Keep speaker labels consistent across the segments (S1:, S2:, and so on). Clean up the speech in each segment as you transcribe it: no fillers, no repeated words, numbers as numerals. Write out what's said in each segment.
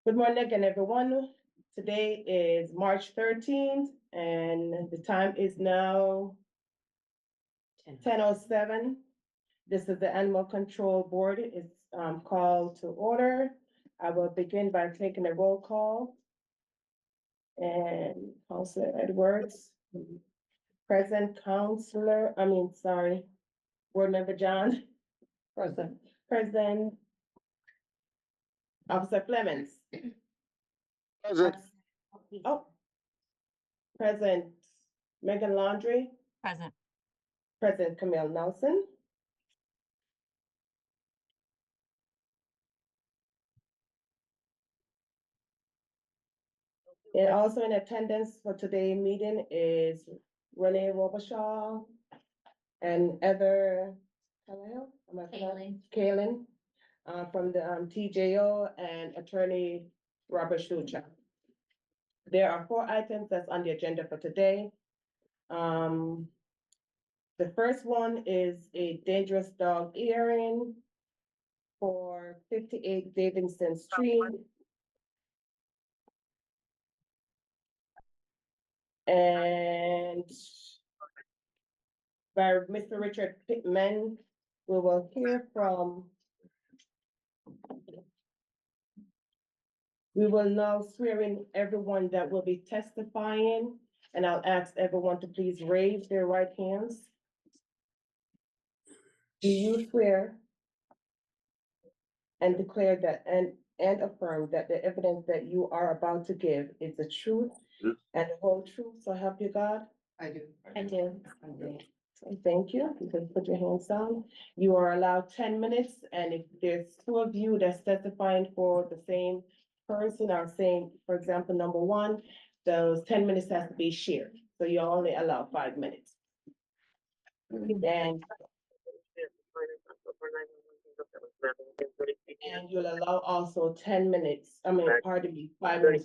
S1: Good morning again, everyone. Today is March 13th, and the time is now 10:07. This is the Animal Control Board. It's called to order. I will begin by taking a roll call. And Counselor Edwards, present Board Member John,
S2: Present.
S1: President Officer Clemens.
S3: Present.
S1: Oh. Present Megan Laundrie,
S4: Present.
S1: President Camille Nelson. And also in attendance for today's meeting is Renee Robichaud and Heather Kalen from the TJO and Attorney Robert Schuchak. There are 4 items that's on the agenda for today. The first one is a dangerous dog hearing for 58 Davidson Street. And by Mr. Richard Pittman, we will hear from. We will now swear in everyone that will be testifying, and I'll ask everyone to please raise their right hands. Do you swear and declare that and affirm that the evidence that you are about to give is the truth
S3: Yes.
S1: and the whole truth, so help you God?
S2: I do.
S1: I do. Thank you. You can put your hands down. You are allowed 10 minutes, and if there's 2 of you that's testifying for the same person or same, for example, number 1, those 10 minutes has to be shared. So you're only allowed 5 minutes. And you'll allow also 10 minutes, 5 minutes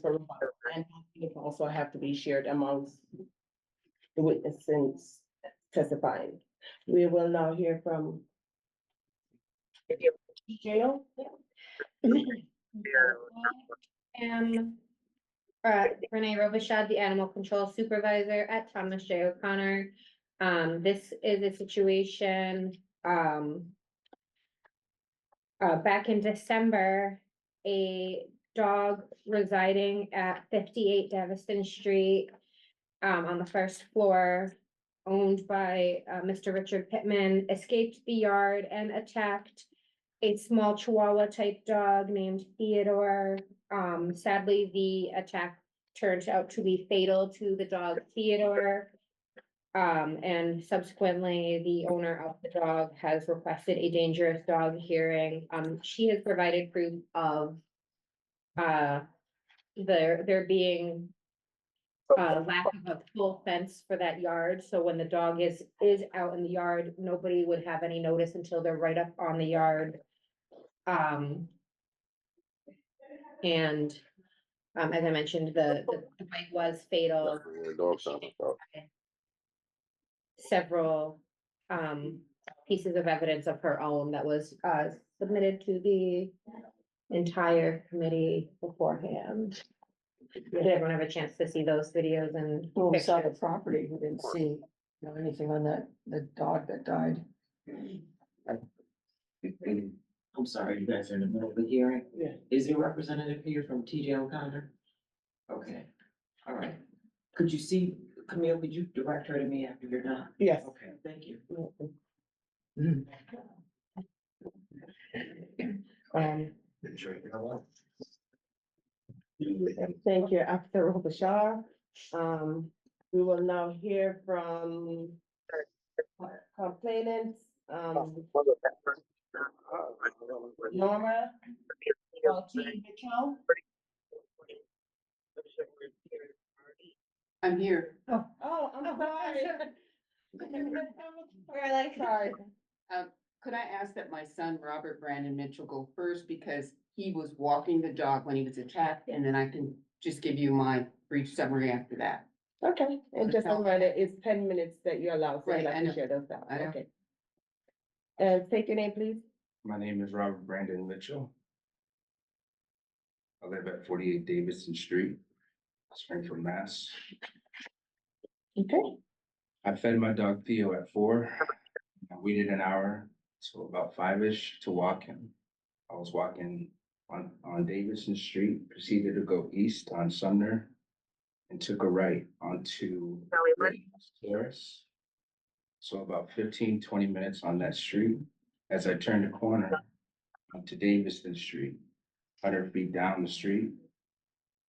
S1: for rebuttal. And it also have to be shared amongst the witnesses testifying. We will now hear from Jail.
S5: Am Renee Robichaud, the Animal Control Supervisor at Thomas J. O'Connor. This is a situation, back in December, a dog residing at 58 Deviston Street, on the 1st floor, owned by, Mr. Richard Pittman, escaped the yard and attacked a small Chihuahua type dog named Theodore. Sadly, the attack turned out to be fatal to the dog Theodore. And subsequently, the owner of the dog has requested a dangerous dog hearing. She has provided proof of there being lack of a full fence for that yard, so when the dog is out in the yard, nobody would have any notice until they're right up on the yard. And as I mentioned, the bite was fatal.
S3: Dog sound.
S5: Several pieces of evidence of her own that was submitted to the entire committee beforehand. Did everyone have a chance to see those videos and
S2: Well, we saw the
S5: pictures?
S2: property, we didn't see, anything on the dog that died.
S6: I'm sorry, you guys are in the middle of the hearing.
S1: Yeah.
S6: Is there a representative here from TJ O'Connor? Okay, all right. Could you see, Camille, could you direct her to me after you're done?
S1: Yes.
S6: Okay, thank you.
S1: Thank you, Officer Robichaud. We will now hear from complainants, Norma Mitchell.
S2: I'm here.
S1: Oh, I'm sorry.
S5: We're like,
S1: Sorry.
S2: Could I ask that my son, Robert Brandon Mitchell, go first, because he was walking the dog when he was attacked, and then I can just give you my brief summary after that.
S1: Okay, and just a reminder, it's 10 minutes that you're allowed, so
S2: Right,
S1: you'll
S2: I
S1: have to
S2: know.
S1: share those out,
S2: I know.
S1: okay. And take your name, please.
S7: My name is Robert Brandon Mitchell.
S4: I live at 48 Davidson Street, Springfield, Mass.
S1: Okay,
S4: I fed my dog Theo at 4. I waited an hour, so about 5-ish to walk him. I was walking on Davidson Street, proceeded to go east on Sumner and took a right onto Rittenhouse Terrace. So about 15-20 minutes on that street. As I turned the corner onto Davidson Street, 100 feet down the street,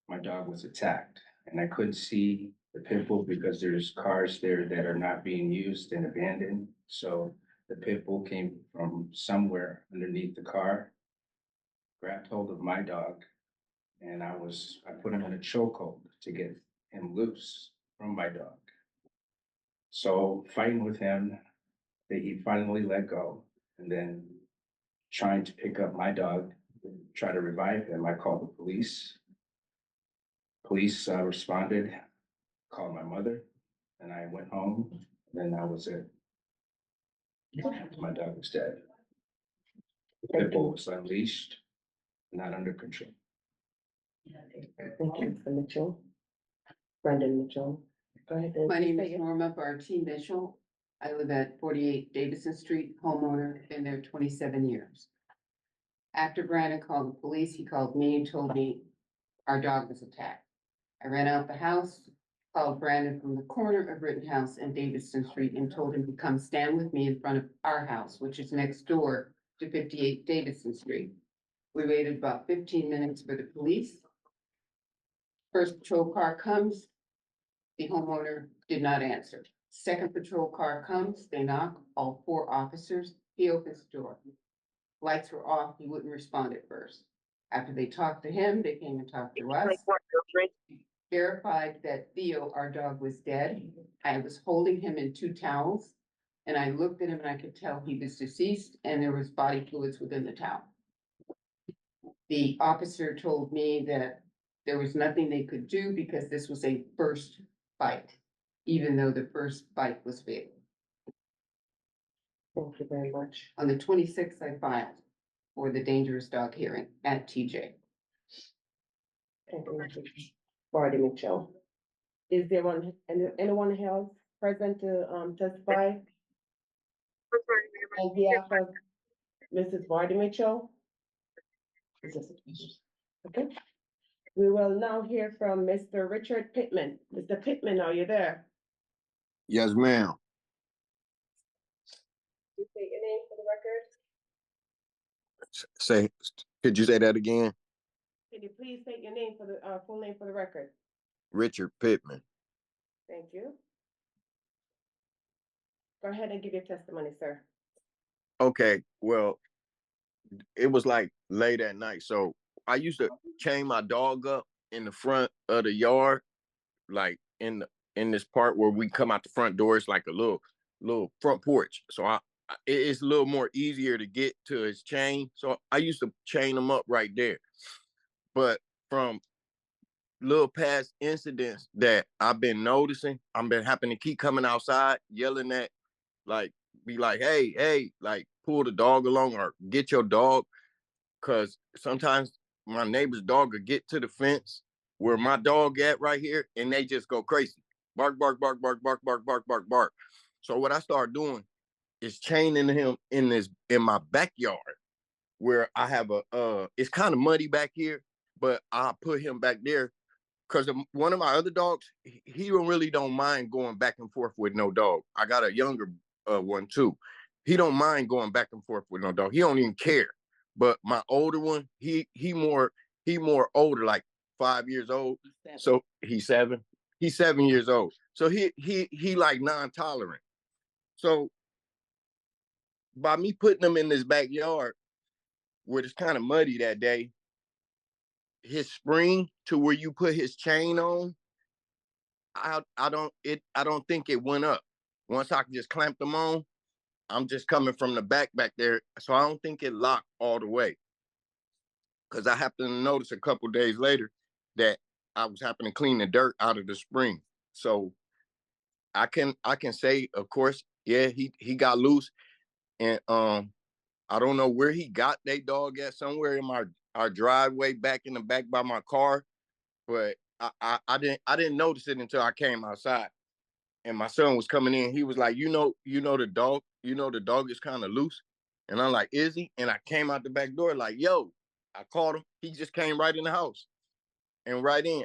S4: my dog was attacked and I couldn't see the pit bull because there's cars there that are not being used and abandoned. So the pit bull came from somewhere underneath the car, grabbed hold of my dog, and I put him in a chokehold to get him loose from my dog. So fighting with him, that he finally let go, and then trying to pick up my dog, try to revive him, I called the police. Police responded, called my mother, and I went home, and then that was it. My dog was dead. The pit bull was unleashed, not under control.
S1: thank you, Mr. Mitchell. Brandon Mitchell. Go ahead. and
S2: My name
S1: say
S2: is
S1: it.
S2: Norma Barty Mitchell. I live at 48 Davidson Street, homeowner, been there 27 years. After Brandon called the police, he called me and told me our dog was attacked. I ran out the house, called Brandon from the corner of Rittenhouse and Davidson Street and told him to come stand with me in front of our house, which is next door to 58 Davidson Street. We waited about 15 minutes for the police. First patrol car comes, the homeowner did not answer. Second patrol car comes, they knock, all 4 officers, he opens the door. Lights were off, he wouldn't respond at first. After they talked to him, they came and talked to us. Verified that Theo, our dog, was dead. I was holding him in 2 towels. And I looked at him and I could tell he was deceased and there was body fluids within the towel. The officer told me that there was nothing they could do because this was a first bite, even though the first bite was fatal.
S1: Thank you very much.
S2: On the 26th, I filed for the dangerous dog hearing at TJ.
S1: Thank you, Mr. Barty Mitchell. Is there anyone else present to testify on behalf of Mrs. Barty Mitchell? Okay. We will now hear from Mr. Richard Pittman. Mr. Pittman, are you there?
S3: Yes, ma'am.
S1: You say your name for the record?
S3: Say, could you say that again?
S1: Can you please state your name for the full name for the record?
S3: Richard Pittman.
S1: Thank you. Go ahead and give your testimony, sir.
S3: Okay, well, it was like late at night. So I used to chain my dog up in the front of the yard, like in this part where we come out the front door. It's like a little front porch. So it's a little more easier to get to his chain. So I used to chain him up right there. But from little past incidents that I've been noticing, I've been having to keep coming outside, yelling at, like, be like, hey, like, pull the dog along or get your dog. Cause sometimes my neighbor's dog will get to the fence where my dog at right here, and they just go crazy. Bark, bark, bark, bark, bark, bark, bark, bark, bark. So what I started doing is chaining him in my backyard where I have it's kind of muddy back here, but I put him back there because one of my other dogs, he don't mind going back and forth with no dog. I got a younger one too. He don't mind going back and forth with no dog. He don't even care. But my older one, he more older, like 5 years old. So he's 7. He's 7 years old. So he like non-tolerant. So by me putting him in this backyard where it's kind of muddy that day, his spring to where you put his chain on, I don't think it went up. Once I just clamped them on, I'm just coming from the back there. So I don't think it locked all the way. Cause I happened to notice a couple days later that I was happening to clean the dirt out of the spring. So I can say, of course, yeah, he got loose. And I don't know where he got that dog at, somewhere our driveway back in the back by my car, but I didn't notice it until I came outside. And my son was coming in. He was like, the dog is kind of loose. And I'm like, is he? And I came out the back door like, yo, I called him. He just came right in the house and right in.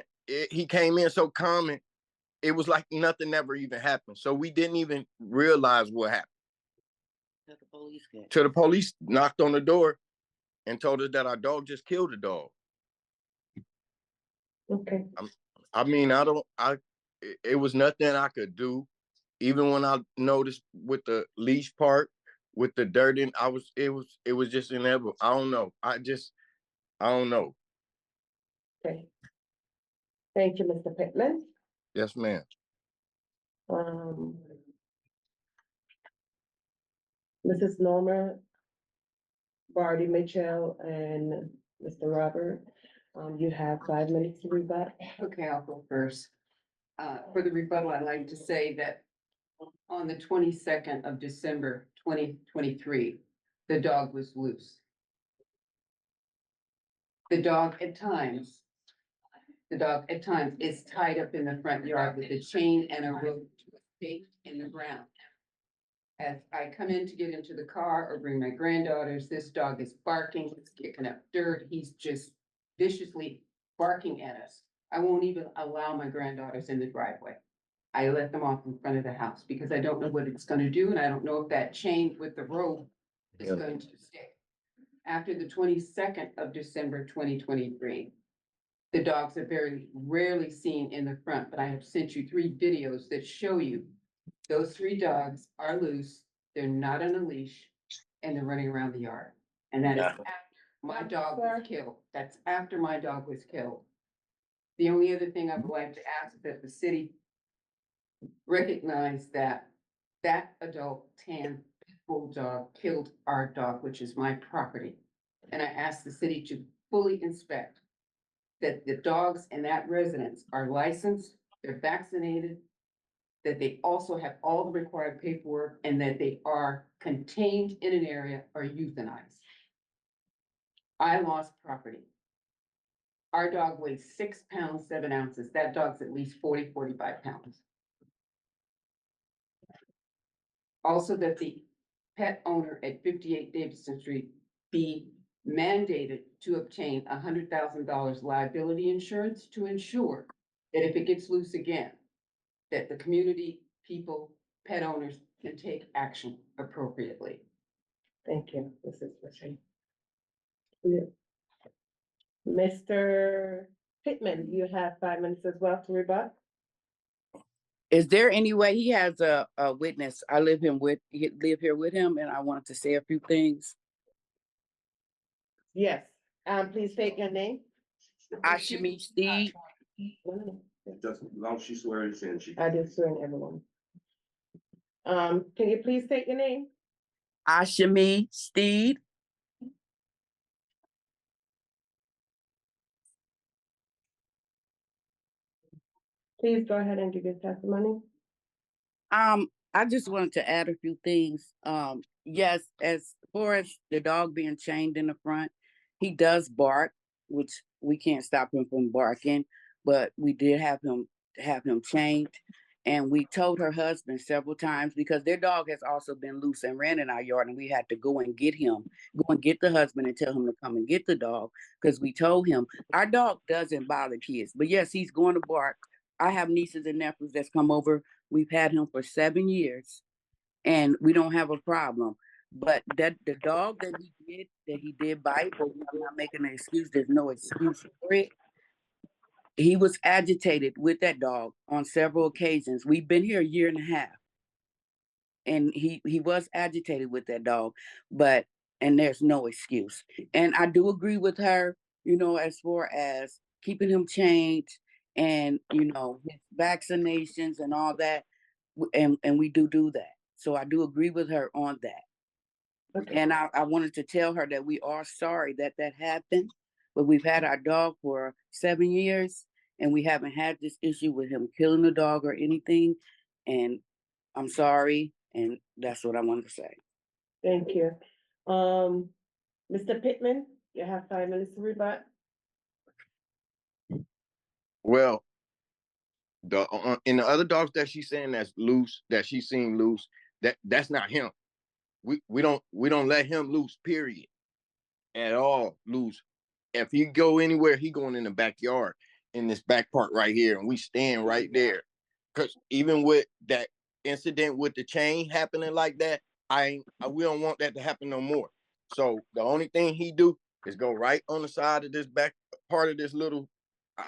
S3: He came in so calm, and it was like nothing ever even happened. So we didn't even realize what happened. Till the police knocked on the door and told us that our dog just killed a dog.
S1: Okay,
S3: I mean, it was nothing I could do. Even when I noticed with the leash part, with the dirt in, it was just inevitable. I don't know. I don't know.
S1: okay. Thank you, Mr. Pittman.
S3: Yes, ma'am.
S1: Um, Mrs. Norma, Barty Mitchell, and Mr. Robert, you have 5 minutes to rebut.
S2: Okay, I'll go first. For the rebuttal, I'd like to say that on the 22nd of December, 2023, the dog was loose. The dog at times is tied up in the front yard with a chain and a rope to a stake in the ground. As I come in to get into the car or bring my granddaughters, this dog is barking, he's kicking up dirt, he's just viciously barking at us. I won't even allow my granddaughters in the driveway. I let them off in front of the house because I don't know what it's gonna do, and I don't know if that chain with the rope is
S3: Yeah.
S2: going to stay. After the 22nd of December, 2023, the dogs are very rarely seen in the front, but I have sent you 3 videos that show you those 3 dogs are loose, they're not on a leash, and they're running around the yard. And that is
S3: Yeah.
S2: after my dog was killed. That's after my dog was killed. The only other thing I would like to ask that the city recognize that that adult tan bulldog killed our dog, which is my property. And I ask the city to fully inspect that the dogs in that residence are licensed, they're vaccinated, that they also have all the required paperwork, and that they are contained in an area or euthanized. I lost property. Our dog weighs 6 pounds, 7 ounces. That dog's at least 40, 45 pounds. Also, that the pet owner at 58 Davidson Street be mandated to obtain $100,000 liability insurance to ensure that if it gets loose again, that the community, people, pet owners can take action appropriately.
S1: Thank you, Mrs. Mitchell. Yeah. Mr. Pittman, you have 5 minutes as well to rebut.
S7: Is there any way he has a witness? I live here with him, and I wanted to say a few things.
S1: Yes, please state your name.
S7: Ashimi Steve,
S8: Just as long as she swears in, she.
S1: I did swear in everyone. Can you please state your name?
S7: Ashimi Steve,
S1: Please go ahead and give your testimony.
S7: I just wanted to add a few things. Yes, as far as the dog being chained in the front, he does bark, which we can't stop him from barking, but we did have him chained. And we told her husband several times, because their dog has also been loose and ran in our yard, and we had to go and get the husband and tell him to come and get the dog, because we told him our dog doesn't bother kids. But yes, he's going to bark. I have nieces and nephews that's come over. We've had him for 7 years, and we don't have a problem. But that the dog that he did bite, but I'm not making an excuse. There's no excuse for it. He was agitated with that dog on several occasions. We've been here a year and a half, and he was agitated with that dog, and there's no excuse. And I do agree with her, as far as keeping him chained and, his vaccinations and all that. And we do that. So I do agree with her on that.
S1: Okay.
S7: And I wanted to tell her that we are sorry that happened, but we've had our dog for 7 years, and we haven't had this issue with him killing the dog or anything. And I'm sorry, and that's what I wanted to say.
S1: Thank you. Mr. Pittman, you have 5 minutes to rebut.
S3: Well, and the other dogs that she's saying that's loose, that she's seen loose, that's not him. We don't let him loose, period. At all loose. If he go anywhere, he going in the backyard in this back part right here, and we stand right there. Cause even with that incident with the chain happening like that, we don't want that to happen no more. So the only thing he do is go right on the side of this back part of this little.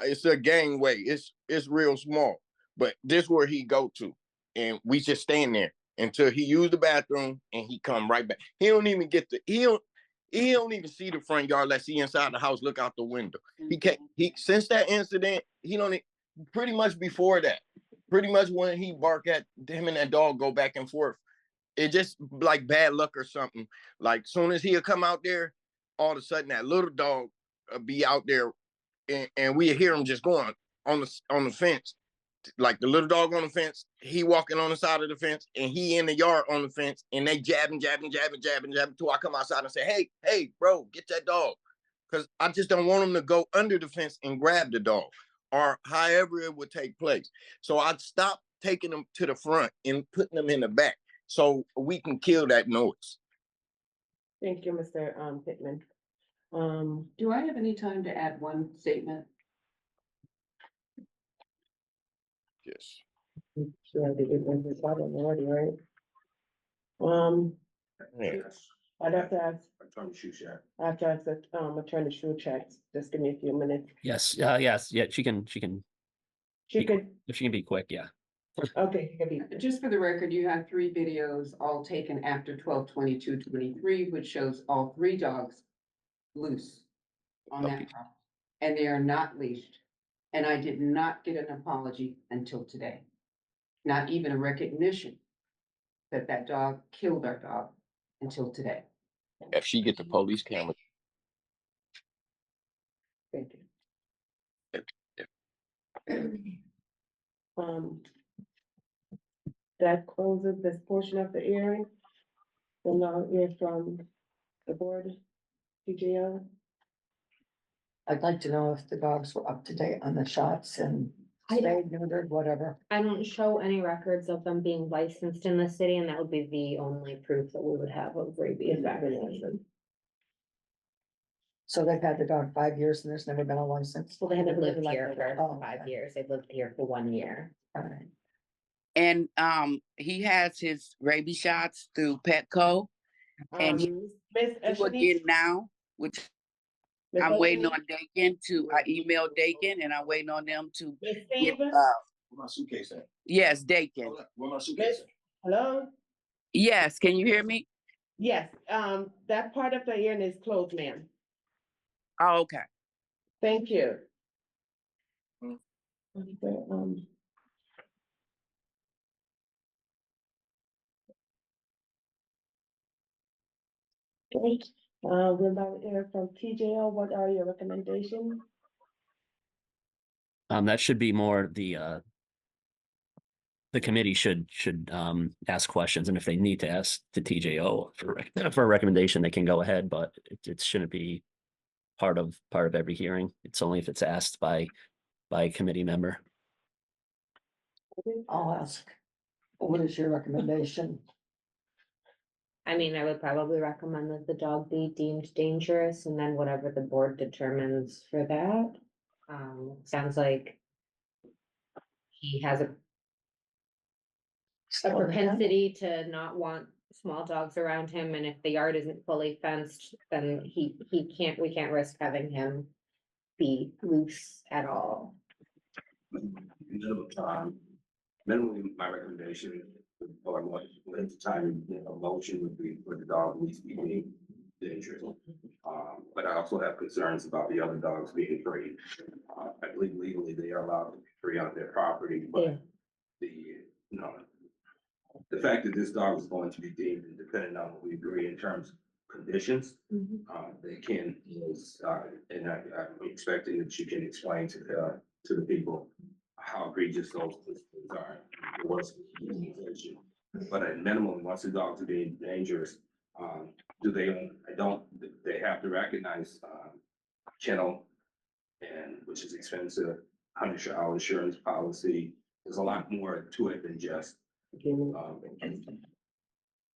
S3: It's a gangway. It's real small, but this where he go to, and we just stand there until he use the bathroom, and he come right back. He don't even get the he don't even see the front yard unless he inside the house, look out the window. He can't, since that incident, he don't, pretty much before that, pretty much when he bark at him and that dog go back and forth, it just like bad luck or something. Like soon as he'll come out there, all of a sudden that little dog be out there, and we hear him just going on the fence. Like the little dog on the fence, he walking on the side of the fence, and he in the yard on the fence, and they jabbing till I come outside and say, hey, bro, get that dog. Because I just don't want him to go under the fence and grab the dog, or however it would take place. So I'd stop taking them to the front and putting them in the back so we can kill that noise.
S1: Thank you, Mr. Pittman.
S2: Do I have any time to add one statement?
S3: Yes.
S1: Sure, I did it when we started already, right?
S3: Yeah.
S8: Yes.
S1: I'd have to ask,
S8: Attorney Shushat.
S1: I have to ask the, Attorney Shuchek, just give me a few minutes.
S9: Yes, yeah, she can,
S1: She could,
S9: if she can be quick, yeah.
S1: okay, you can be,
S2: Just for the record, you have 3 videos all taken after 12/22/23, which shows all 3 dogs loose on that
S9: Okay.
S2: property. And they are not leashed. And I did not get an apology until today. Not even a recognition that that dog killed our dog until today.
S3: If she get the police camera,
S1: thank you. That closes this portion of the hearing. We'll now hear from the board, TJO.
S10: I'd like to know if the dogs were up to date on the shots and spayed, neutered, whatever.
S5: I don't show any records of them being licensed in the city, and that would be the only proof that we would have of rabies vaccination.
S10: So they've had the dog 5 years and there's never been a license.
S5: Well, they haven't lived
S10: Like
S5: here
S10: that.
S5: for
S10: Oh,
S5: 5
S10: okay.
S5: years. They've lived here for 1 year.
S10: All right.
S7: And he has his rabies shots through Petco, and he's
S1: Miss
S7: again now, which I'm waiting on Dakin I emailed Dakin and I'm waiting on them to
S1: Miss
S7: get,
S1: Stevens,
S8: Where my suitcase at?
S7: yes, Dakin.
S8: Where my
S1: Miss,
S8: suitcase at?
S1: hello?
S7: Yes, can you hear me?
S1: Yes, that part of the hearing is closed, ma'am.
S7: Oh, okay.
S1: Thank you. Okay, we'll now hear from TJO. What are your recommendations?
S9: That should be more the committee should ask questions, and if they need to ask the TJO for a recommendation, they can go ahead, but it shouldn't be part of every hearing. It's only if it's asked by a committee member.
S10: I'll ask. What is your recommendation?
S5: I mean, I would probably recommend that the dog be deemed dangerous, and then whatever the board determines for that. Sounds like he has a propensity to not want small dogs around him, and if the yard isn't fully fenced, then we can't risk having him be loose at all.
S8: Minimally, my recommendation, or what, at the time, a motion would be for the dog needs to be deemed dangerous. But I also have concerns about the other dogs being free. I believe legally they are allowed to be free on their property,
S5: Yeah.
S8: but the fact that this dog is going to be deemed, and depending on what we agree in terms of conditions, they can, and I'm expecting that you can explain to the people how egregious those things are. But at minimum, once the dogs are being dangerous, do they own, I don't, they have to recognize, kennel. And which is expensive, $100 insurance policy, there's a lot more to it than just,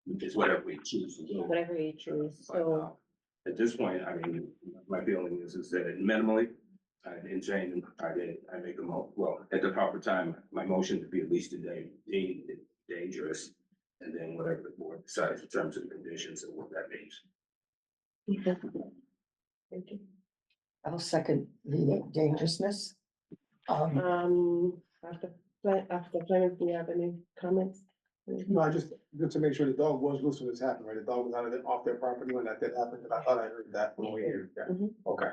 S8: it's whatever we choose to do.
S1: Whatever you choose,
S8: But,
S1: so,
S8: at this point, I mean, my feeling is that minimally, in Jane, I make well, at the proper time, my motion to be at least a day, deemed dangerous. And then whatever the board decides in terms of the conditions and what that means.
S1: thank you.
S10: I'll second the dangerousness.
S1: After Clemens, do you have any comments?
S11: No, I just to make sure the dog was loose when this happened, right? The dog was off their property when that did happen, and I thought I heard that when we heard that.
S1: Mhm.
S11: Okay.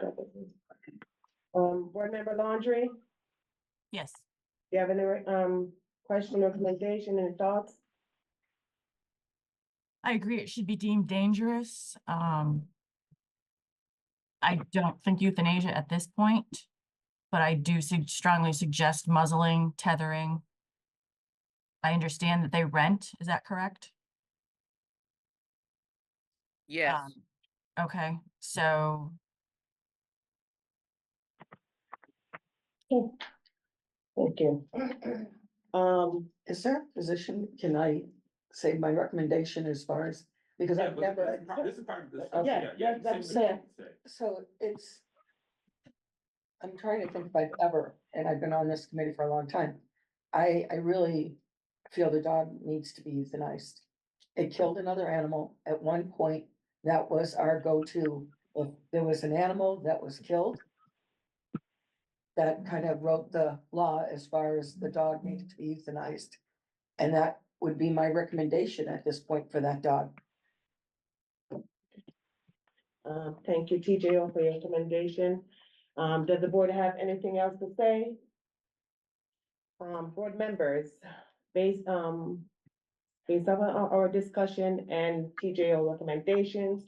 S1: Board Member Laundry, do
S12: Yes,
S1: you have any, question or recommendation, any thoughts?
S12: I agree. It should be deemed dangerous. I don't think euthanasia at this point, but I do strongly suggest muzzling, tethering. I understand that they rent. Is that correct?
S7: Yes.
S12: Okay, so
S1: Thank you.
S10: Is there a position, can I say my recommendation as far as, because I've never.
S8: This is part of the.
S1: that's fair.
S10: So it's. I'm trying to think if I've ever, and I've been on this committee for a long time. I really feel the dog needs to be euthanized. It killed another animal at one point. That was our go-to. If there was an animal that was killed. That kind of wrote the law as far as the dog needed to be euthanized. And that would be my recommendation at this point for that dog.
S1: Thank you, TJO, for your recommendation. Does the board have anything else to say? Board members, based on our discussion and TJO recommendations,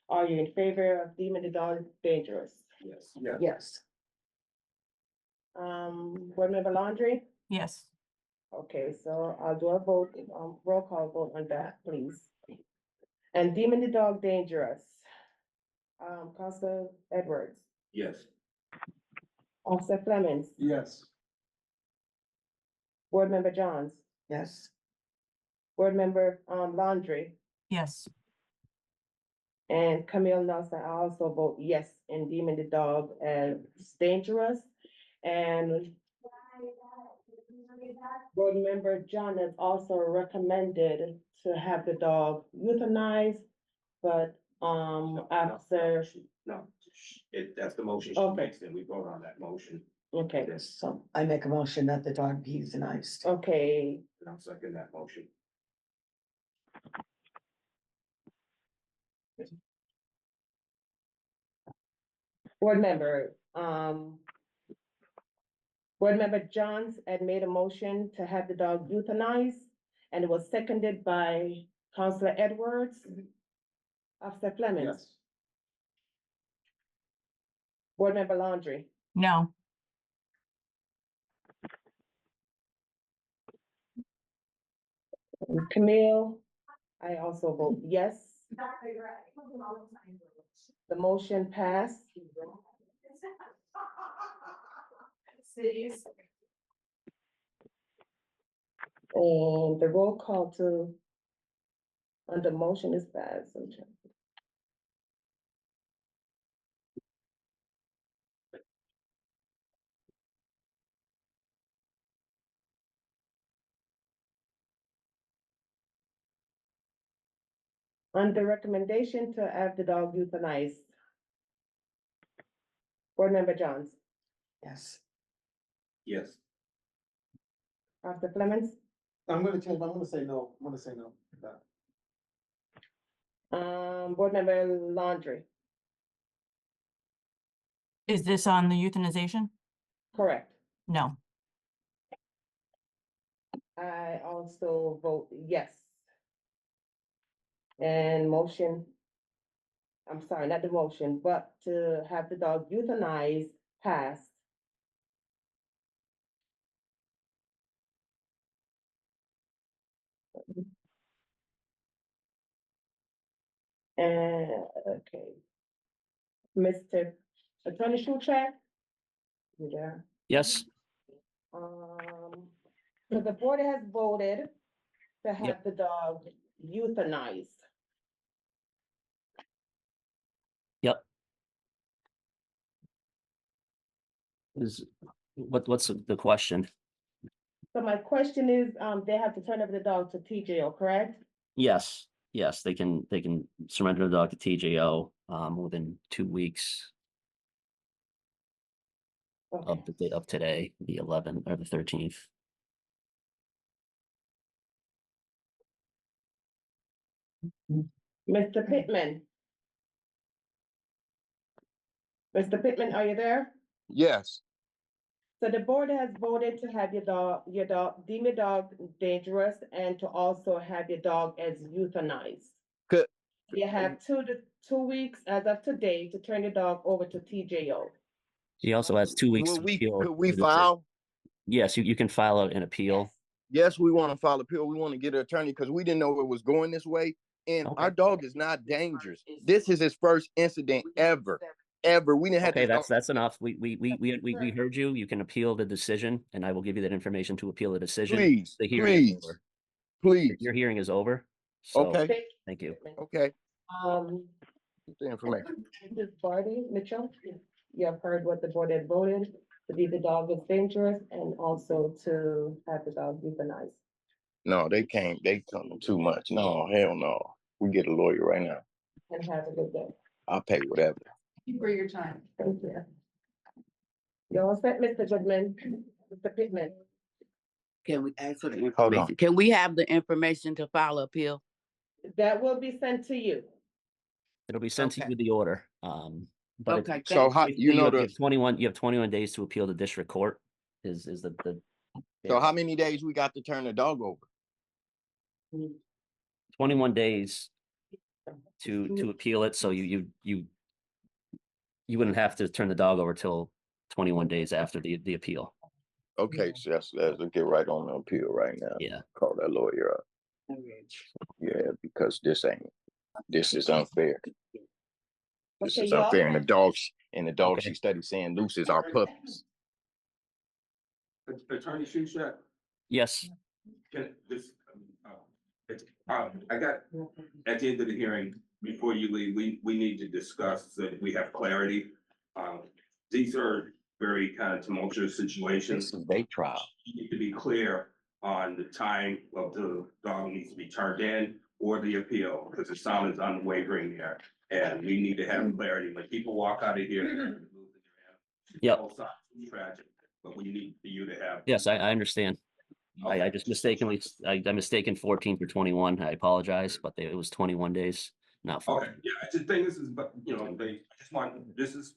S1: are you in favor of deeming the dog dangerous?
S8: Yes.
S11: Yeah.
S10: Yes.
S1: Board Member Laundry?
S12: yes,
S1: Okay, so I'll do a vote, roll call vote on that, please. And deeming the dog dangerous. Counselor Edwards,
S8: Yes.
S1: Officer Flemings,
S11: Yes.
S1: Board Member Johns,
S10: Yes.
S1: Board Member, Laundry,
S12: yes.
S1: and Camille Nelson, I also vote yes in deeming the dog as dangerous. And Board Member John has also recommended to have the dog euthanized, but, after,
S8: No, that's the motion she
S1: Okay.
S8: makes, and we vote on that motion.
S1: okay,
S10: So I make a motion that the dog be euthanized.
S1: okay,
S8: And I'll second that motion.
S1: Board Member, Board Member Johns had made a motion to have the dog euthanized, and it was seconded by Counselor Edwards. Officer Fleming.
S11: Yes.
S1: Board Member Laundry,
S12: No,
S1: Camille, I also vote yes. The motion passed. And the roll call to, on the motion is passed. On the recommendation to have the dog euthanized. Board Member Johns,
S10: Yes.
S8: Yes.
S1: Officer Flemings,
S11: I'm gonna change, I'm gonna say no, I'm gonna say no. to that.
S1: Board Member Laundry,
S12: is this on the euthanization?
S1: correct.
S12: No,
S1: I also vote yes. And motion, I'm sorry, not the motion, but to have the dog euthanized passed. And, okay. Mr. Attorney Schultz? You there?
S9: Yes,
S1: So the board has voted to have the dog euthanized.
S9: yep. What's the question?
S1: So my question is, they have to turn over the dog to TJO, correct?
S9: Yes, they can surrender the dog to TJO, within 2 weeks
S1: Okay.
S9: of the date of today, the 11th or the 13th.
S1: Mr. Pittman? Mr. Pittman, are you there?
S3: Yes,
S1: So the board has voted to have deem your dog dangerous and to also have your dog as euthanized.
S3: Could-
S1: You have 2 weeks as of today to turn your dog over to TJO.
S9: He also has 2 weeks
S3: will
S9: to
S3: we,
S9: appeal.
S3: could we
S9: the decision.
S3: file?
S9: Yes, you can file an appeal.
S3: Yes, we want to file appeal. We want to get an attorney because we didn't know it was going this way. And
S9: Okay.
S3: our dog is not dangerous. This is his first incident ever. We didn't have
S9: Okay,
S3: this dog.
S9: that's enough. We heard you. You can appeal the decision, and I will give you that information to appeal the decision.
S3: Please,
S9: The hearing is
S3: please,
S9: over.
S3: please.
S9: Your hearing is over. So,
S3: Okay,
S9: thank you.
S3: okay.
S1: Um,
S3: Get the information.
S1: Ms. Barty Mitchell, you have heard what the board had voted, to be the dog is dangerous and also to have the dog euthanized.
S3: No, they come too much. No, hell no. We get a lawyer right now.
S1: And have a good day.
S3: I'll pay whatever.
S2: Thank you for your time.
S1: Thank you. You all set, Mr. Goodman? Mr. Pittman?
S7: Can we ask for the
S3: Hold on.
S7: information? Can we have the information to file appeal?
S1: That will be sent to you.
S9: It'll be sent to
S7: Okay.
S9: you the order. But
S7: Okay,
S3: So how,
S9: basically,
S3: you know,
S9: have 21 days to appeal the district court is the
S3: so how many days we got to turn the dog over?
S9: 21 days to appeal it. So you wouldn't have to turn the dog over till 21 days after the appeal.
S3: Okay, so let's get right on the appeal right now.
S9: Yeah.
S3: Call that lawyer up. Yeah, because this is unfair. This
S1: Okay,
S3: is
S1: y'all.
S3: unfair. And the dog
S9: Okay.
S3: she studied saying looses are puppies.
S8: Attorney Shushat,
S9: Yes.
S8: can this, I got, at the end of the hearing, before you leave, we need to discuss that we have clarity. These are very kind of tumultuous situations.
S3: This is their trial.
S8: You need to be clear on the time of the dog needs to be turned in or the appeal, because the sound is unwavering there. And we need to have clarity. When people walk out of here.
S9: Yep.
S8: Both sides, it's tragic, but we need for you to have.
S9: Yes, I understand. I just mistakenly, I mistaken 14 for 21. I apologize, but it was 21 days, not 14.
S8: Okay, yeah, the thing is, but, you know, I just want, this is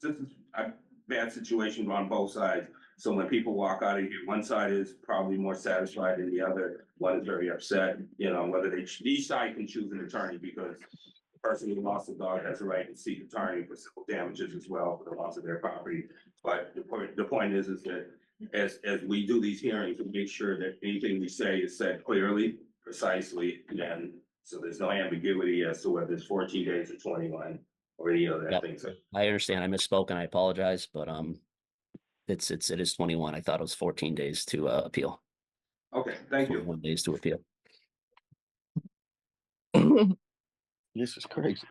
S8: a bad situation on both sides. So when people walk out of here, one side is probably more satisfied than the other, one is very upset, you know, whether each side can choose an attorney because the person who lost the dog has a right to seek attorney for civil damages as well for the loss of their property. But the point is that as we do these hearings, we make sure that anything we say is said clearly, precisely, and so there's no ambiguity as to whether it's 14 days or 21 or any other
S9: Yep.
S8: things.
S9: I understand. I misspoke and I apologize, but it is 21. I thought it was 14 days to appeal.
S8: Okay, thank you.
S9: 21 days to appeal.
S3: This is crazy.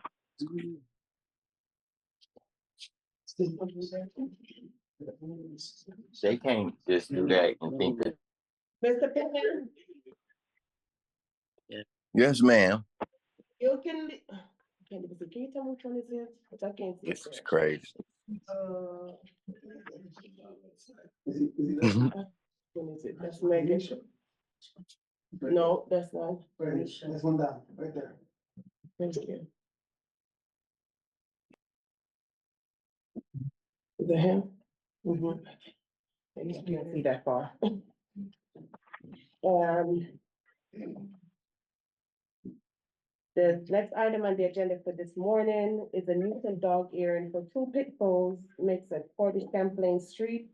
S3: They can't just do that and think that.
S1: Mr. Pittman,
S3: Yes, ma'am.
S1: you can, can you tell me which one is it? 'Cause I can't see.
S3: This
S1: it.
S3: is crazy.
S1: When is it? That's Megan. No, that's not.
S11: There's one down, right there.
S1: Thank you. Is it him? Mm-hmm. You can't see that far. The next item on the agenda for this morning is a Newton dog earring for 2 pit bulls mixed at 40 Champlain Street,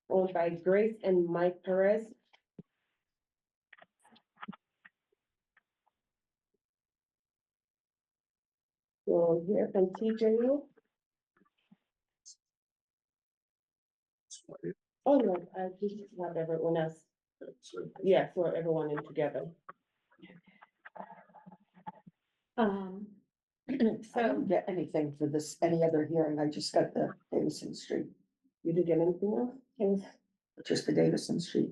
S1: owned by Grace and Mike Perez. We'll hear from TJ. Oh, no, I just have everyone else. Yes, we're everyone in together.
S10: I
S5: So,
S10: didn't get anything for this, any other hearing. I just got the Davison Street,
S1: You did get anything else? Yes.
S10: just the Davison Street.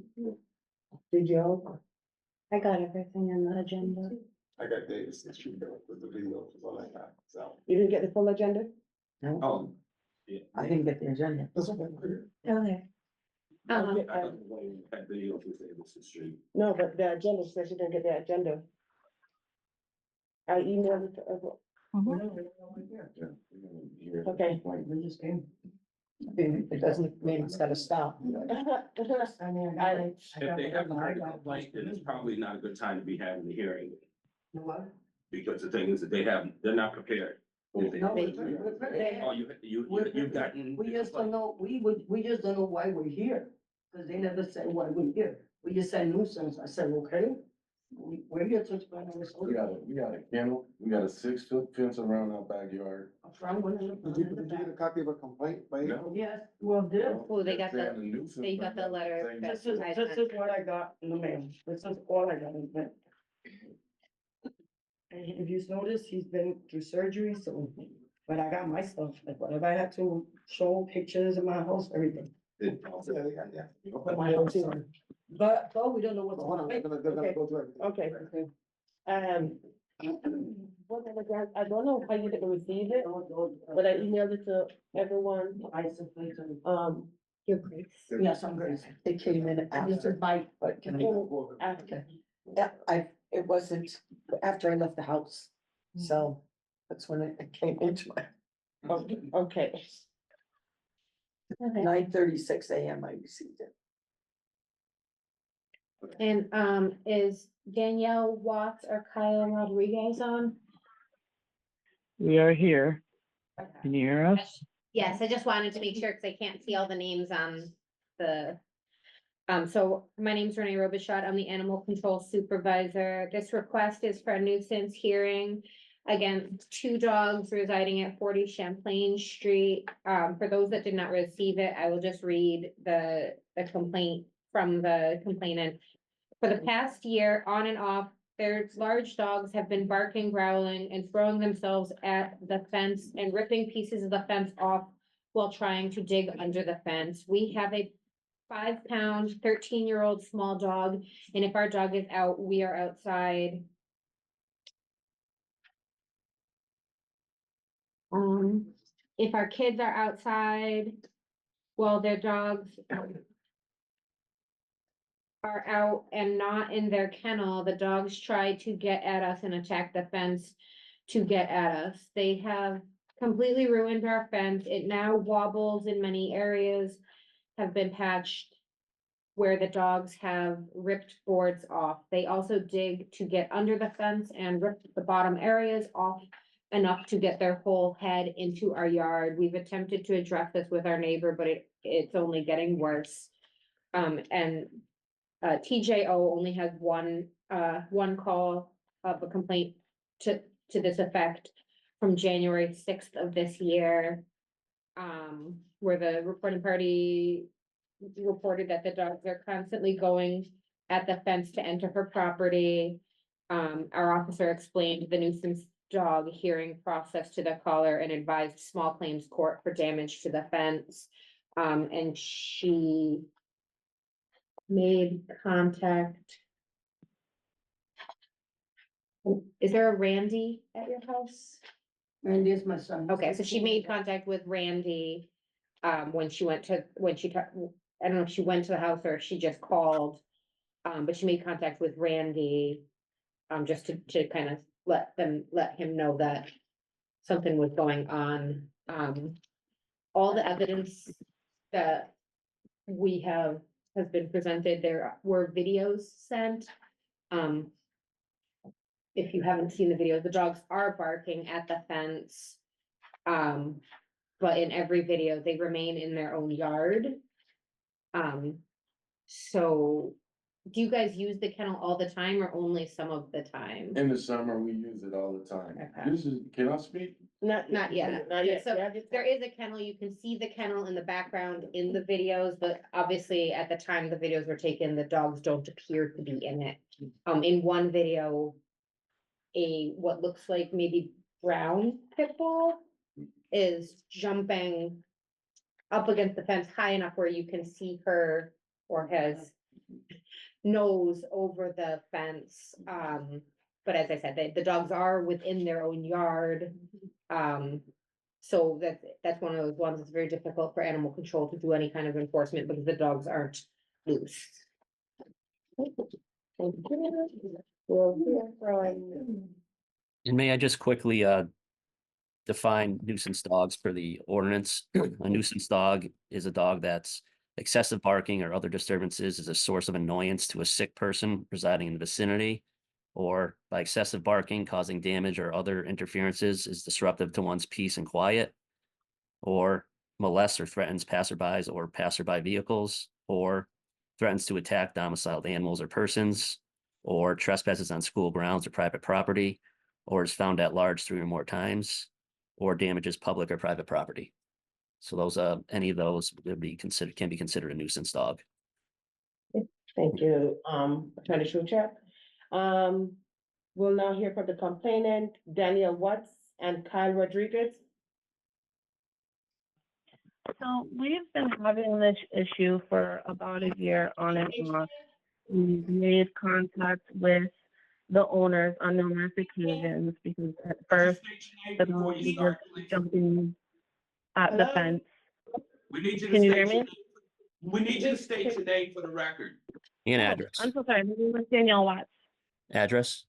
S1: Did you all?
S5: I got everything on the agenda.
S11: I got Davis and Street with the video, was all I got, so.
S1: You didn't get the full agenda?
S10: No,
S8: Oh.
S10: I didn't get the agenda.
S11: That's okay.
S5: Okay.
S1: Okay,
S8: I don't know when that video was Davidson Street.
S1: No, but the agenda says you didn't get the agenda. I emailed it to everyone. Okay.
S10: It doesn't mean it's gotta stop.
S8: If they haven't heard the complaint, then it's probably not a good time to be having the hearing. Because the thing is that they're not prepared. If they- Oh, you've gotten.
S10: We just don't know, we just don't know why we're here, because they never said why we're here. We just said nuisance. I said, okay, we're here to explain our
S13: We got a kennel, we got a 6-foot fence around our backyard.
S11: Did you get a copy of a complaint by?
S13: No.
S10: Yes, well, this,
S5: Oh, they got
S13: Saying
S5: the,
S13: a nuisance,
S5: they got the
S13: but
S5: letter
S13: saying
S5: that-
S13: that-
S10: this is what I got in the mail. This is all I got in the mail. And if you notice, he's been through surgery, so, but I got my stuff, like whatever I had to show pictures of my house, everything.
S11: Yeah, they got, yeah.
S10: But my house is- But we don't know what's.
S11: Hold on, they're gonna go through everything.
S1: Okay. Whatever, guys, I don't know how you didn't receive it, but I emailed it to everyone. Your grace.
S10: Yes, I'm great. It came in after my, but can I?
S1: After.
S10: Yeah, it wasn't after I left the house, so that's when it came into my
S1: Okay,
S10: 9:36 AM. I received it.
S5: And, is Danielle Watts or Kyle Rodriguez on?
S14: We are here.
S5: Okay.
S14: Can you hear us?
S5: Yes, I just wanted to make sure, because I can't see all the names on the. So my name's Renee Robichaud. I'm the animal control supervisor. This request is for a nuisance hearing against 2 dogs residing at 40 Champlain Street. For those that did not receive it, I will just read the complaint from the complainant. For the past year, on and off, their large dogs have been barking, growling, and throwing themselves at the fence and ripping pieces of the fence off while trying to dig under the fence. We have a 5-pound, 13-year-old small dog, and if our dog is out, we are outside. If our kids are outside while their dogs are out and not in their kennel, the dogs try to get at us and attack the fence to get at us. They have completely ruined our fence. It now wobbles in many areas, have been patched where the dogs have ripped boards off. They also dig to get under the fence and rip the bottom areas off enough to get their whole head into our yard. We've attempted to address this with our neighbor, but it's only getting worse. And TJO only has one call of a complaint to this effect from January 6th of this year. Where the reporting party reported that the dogs are constantly going at the fence to enter her property. Our officer explained the nuisance dog hearing process to the caller and advised small claims court for damage to the fence. And she made contact. Is there a Randy at your house?
S10: Randy is my son.
S5: Okay, so she made contact with Randy, when she I don't know if she went to the house or if she just called. But she made contact with Randy, just to kind of let him know that something was going on. All the evidence that we have has been presented. There were videos sent. If you haven't seen the videos, the dogs are barking at the fence. But in every video, they remain in their own yard. So do you guys use the kennel all the time or only some of the time?
S13: In the summer, we use it all the time.
S5: Okay.
S13: This is, can I speak?
S5: Not yet.
S1: Not yet.
S5: So
S1: Yeah, just-
S5: there is a kennel, you can see the kennel in the background in the videos, but obviously at the time the videos were taken, the dogs don't appear to be in it. In one video, what looks like maybe brown pit bull is jumping up against the fence high enough where you can see her or his nose over the fence. But as I said, the dogs are within their own yard. So that's one of those ones that's very difficult for animal control to do any kind of enforcement because the dogs aren't loose.
S1: Thank you. We'll hear from.
S9: And may I just quickly define nuisance dogs per the ordinance? A nuisance dog is a dog that's excessive barking or other disturbances is a source of annoyance to a sick person residing in the vicinity, or by excessive barking causing damage or other interferences is disruptive to one's peace and quiet, or molests or threatens passerbys or passerby vehicles, or threatens to attack domiciled animals or persons, or trespasses on school grounds or private property, or is found at large 3 or more times, or damages public or private property. So those, any of those would be considered, can be considered a nuisance dog.
S1: Thank you, Attorney Shuchek. We'll now hear from the complainant, Daniel Watts and Kyle Rodriguez.
S14: So we've been having this issue for about a year on and off. We've made contact with the owners on numerous occasions because at first the dog was just jumping at the
S1: Hello?
S14: fence.
S8: We need you to
S14: Can you
S8: state
S14: hear
S8: your
S14: me?
S8: We need you to state your name for the record.
S9: And
S14: Oh,
S9: address.
S14: I'm so sorry. My name is Danielle Watts,
S9: Address?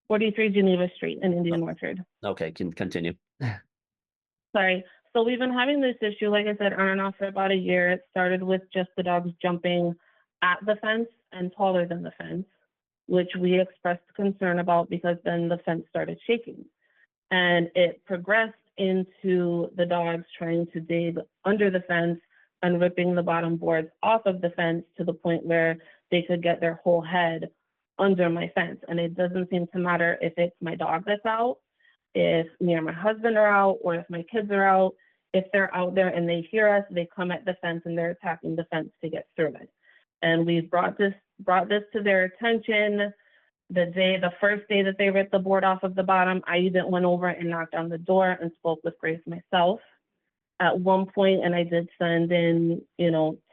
S14: 43 Geneva Street in Indian Orchard.
S9: Okay, can continue.
S14: Sorry. So we've been having this issue, like I said, on and off for about a year. It started with just the dogs jumping at the fence and taller than the fence, which we expressed concern about because then the fence started shaking. And it progressed into the dogs trying to dig under the fence and ripping the bottom boards off of the fence to the point where they could get their whole head under my fence. And it doesn't seem to matter if it's my dog that's out, if me or my husband are out, or if my kids are out. If they're out there and they hear us, they come at the fence and they're attacking the fence to get through it. And we've brought this to their attention. The first day that they ripped the board off of the bottom, I even went over and knocked on the door and spoke with Grace myself at one point, and I did send in,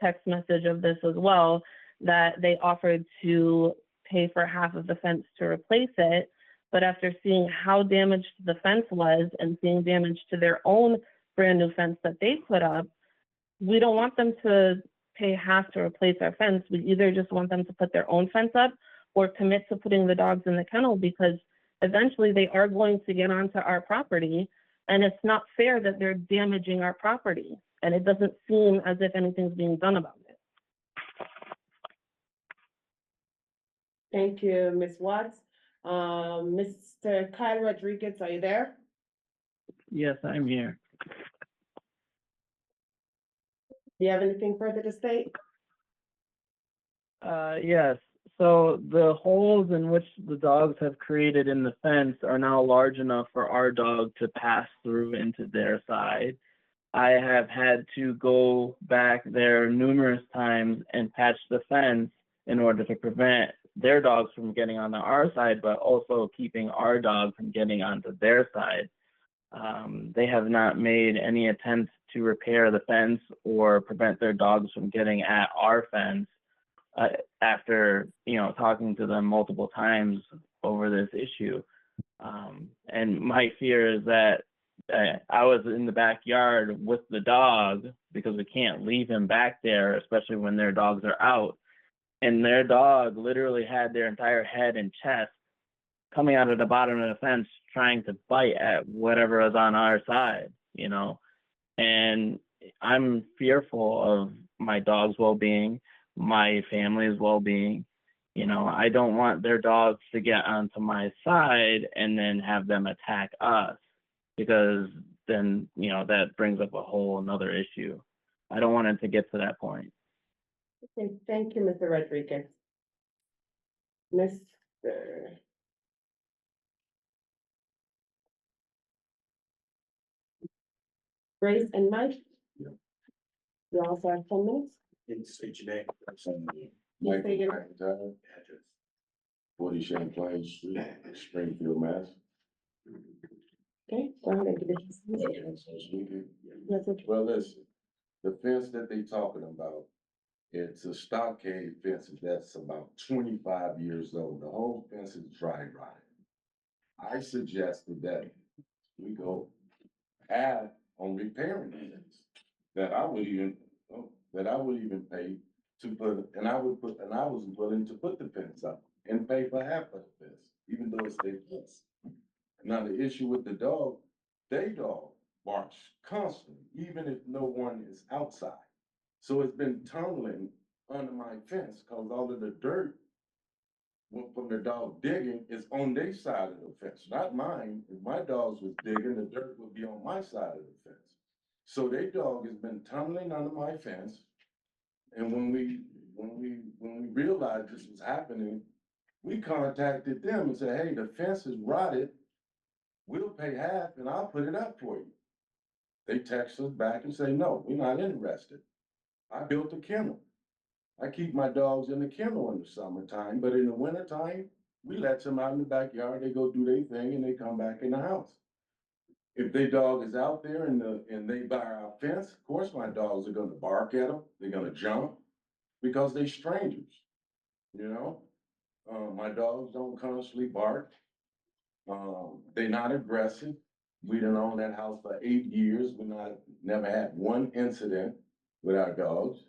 S14: text message of this as well, that they offered to pay for half of the fence to replace it. But after seeing how damaged the fence was and seeing damage to their own brand new fence that they put up, we don't want them to pay half to replace our fence. We either just want them to put their own fence up or commit to putting the dogs in the kennel, because eventually they are going to get onto our property, and it's not fair that they're damaging our property. And it doesn't seem as if anything's being done about it.
S1: Thank you, Ms. Watts. Mr. Kyle Rodriguez, are you there?
S14: Yes, I'm here.
S1: Do you have anything further to state?
S14: Yes. So the holes in which the dogs have created in the fence are now large enough for our dog to pass through into their side. I have had to go back there numerous times and patch the fence in order to prevent their dogs from getting onto our side, but also keeping our dog from getting onto their side. They have not made any attempts to repair the fence or prevent their dogs from getting at our fence after, talking to them multiple times over this issue. And my fear is that I was in the backyard with the dog because we can't leave him back there, especially when their dogs are out. And their dog literally had their entire head and chest coming out of the bottom of the fence trying to bite at whatever is on our side, And I'm fearful of my dog's well-being, my family's well-being. I don't want their dogs to get onto my side and then have them attack us, because then, that brings up a whole another issue. I don't want it to get to that point.
S1: Okay, thank you, Mr. Rodriguez. Mr. Grace and Mike? You also have 10 minutes?
S13: It's Janae.
S1: You say your-
S13: Address. 40 Champlain Street, Springfield, Mass.
S1: Okay, go ahead and give it. Yes, okay.
S13: Well, listen, the fence that they talking about, it's a stockade fence that's about 25 years old. The whole fence is dry rotted. I suggested that we go half on repairing things. That I would even pay to put, and I was willing to put the fence up and pay for half of the fence, even though it's their fence. Now, the issue with the dog, they dog barks constantly, even if no one is outside. So it's been tunneling under my fence, cause all of the dirt from the dog digging is on their side of the fence, not mine. If my dogs was digging, the dirt would be on my side of the fence. So their dog has been tunneling under my fence. And when we realized this was happening, we contacted them and said, hey, the fence is rotted. We'll pay half and I'll put it up for you. They text us back and say, no, we're not interested. I built a kennel. I keep my dogs in the kennel in the summertime, but in the wintertime, we let them out in the backyard. They go do their thing and they come back in the house. If their dog is out there and they by our fence, of course my dogs are gonna bark at them. They're gonna jump because they're strangers, you know? My dogs don't constantly bark. They're not aggressive. We done own that house for 8 years. Never had one incident with our dogs.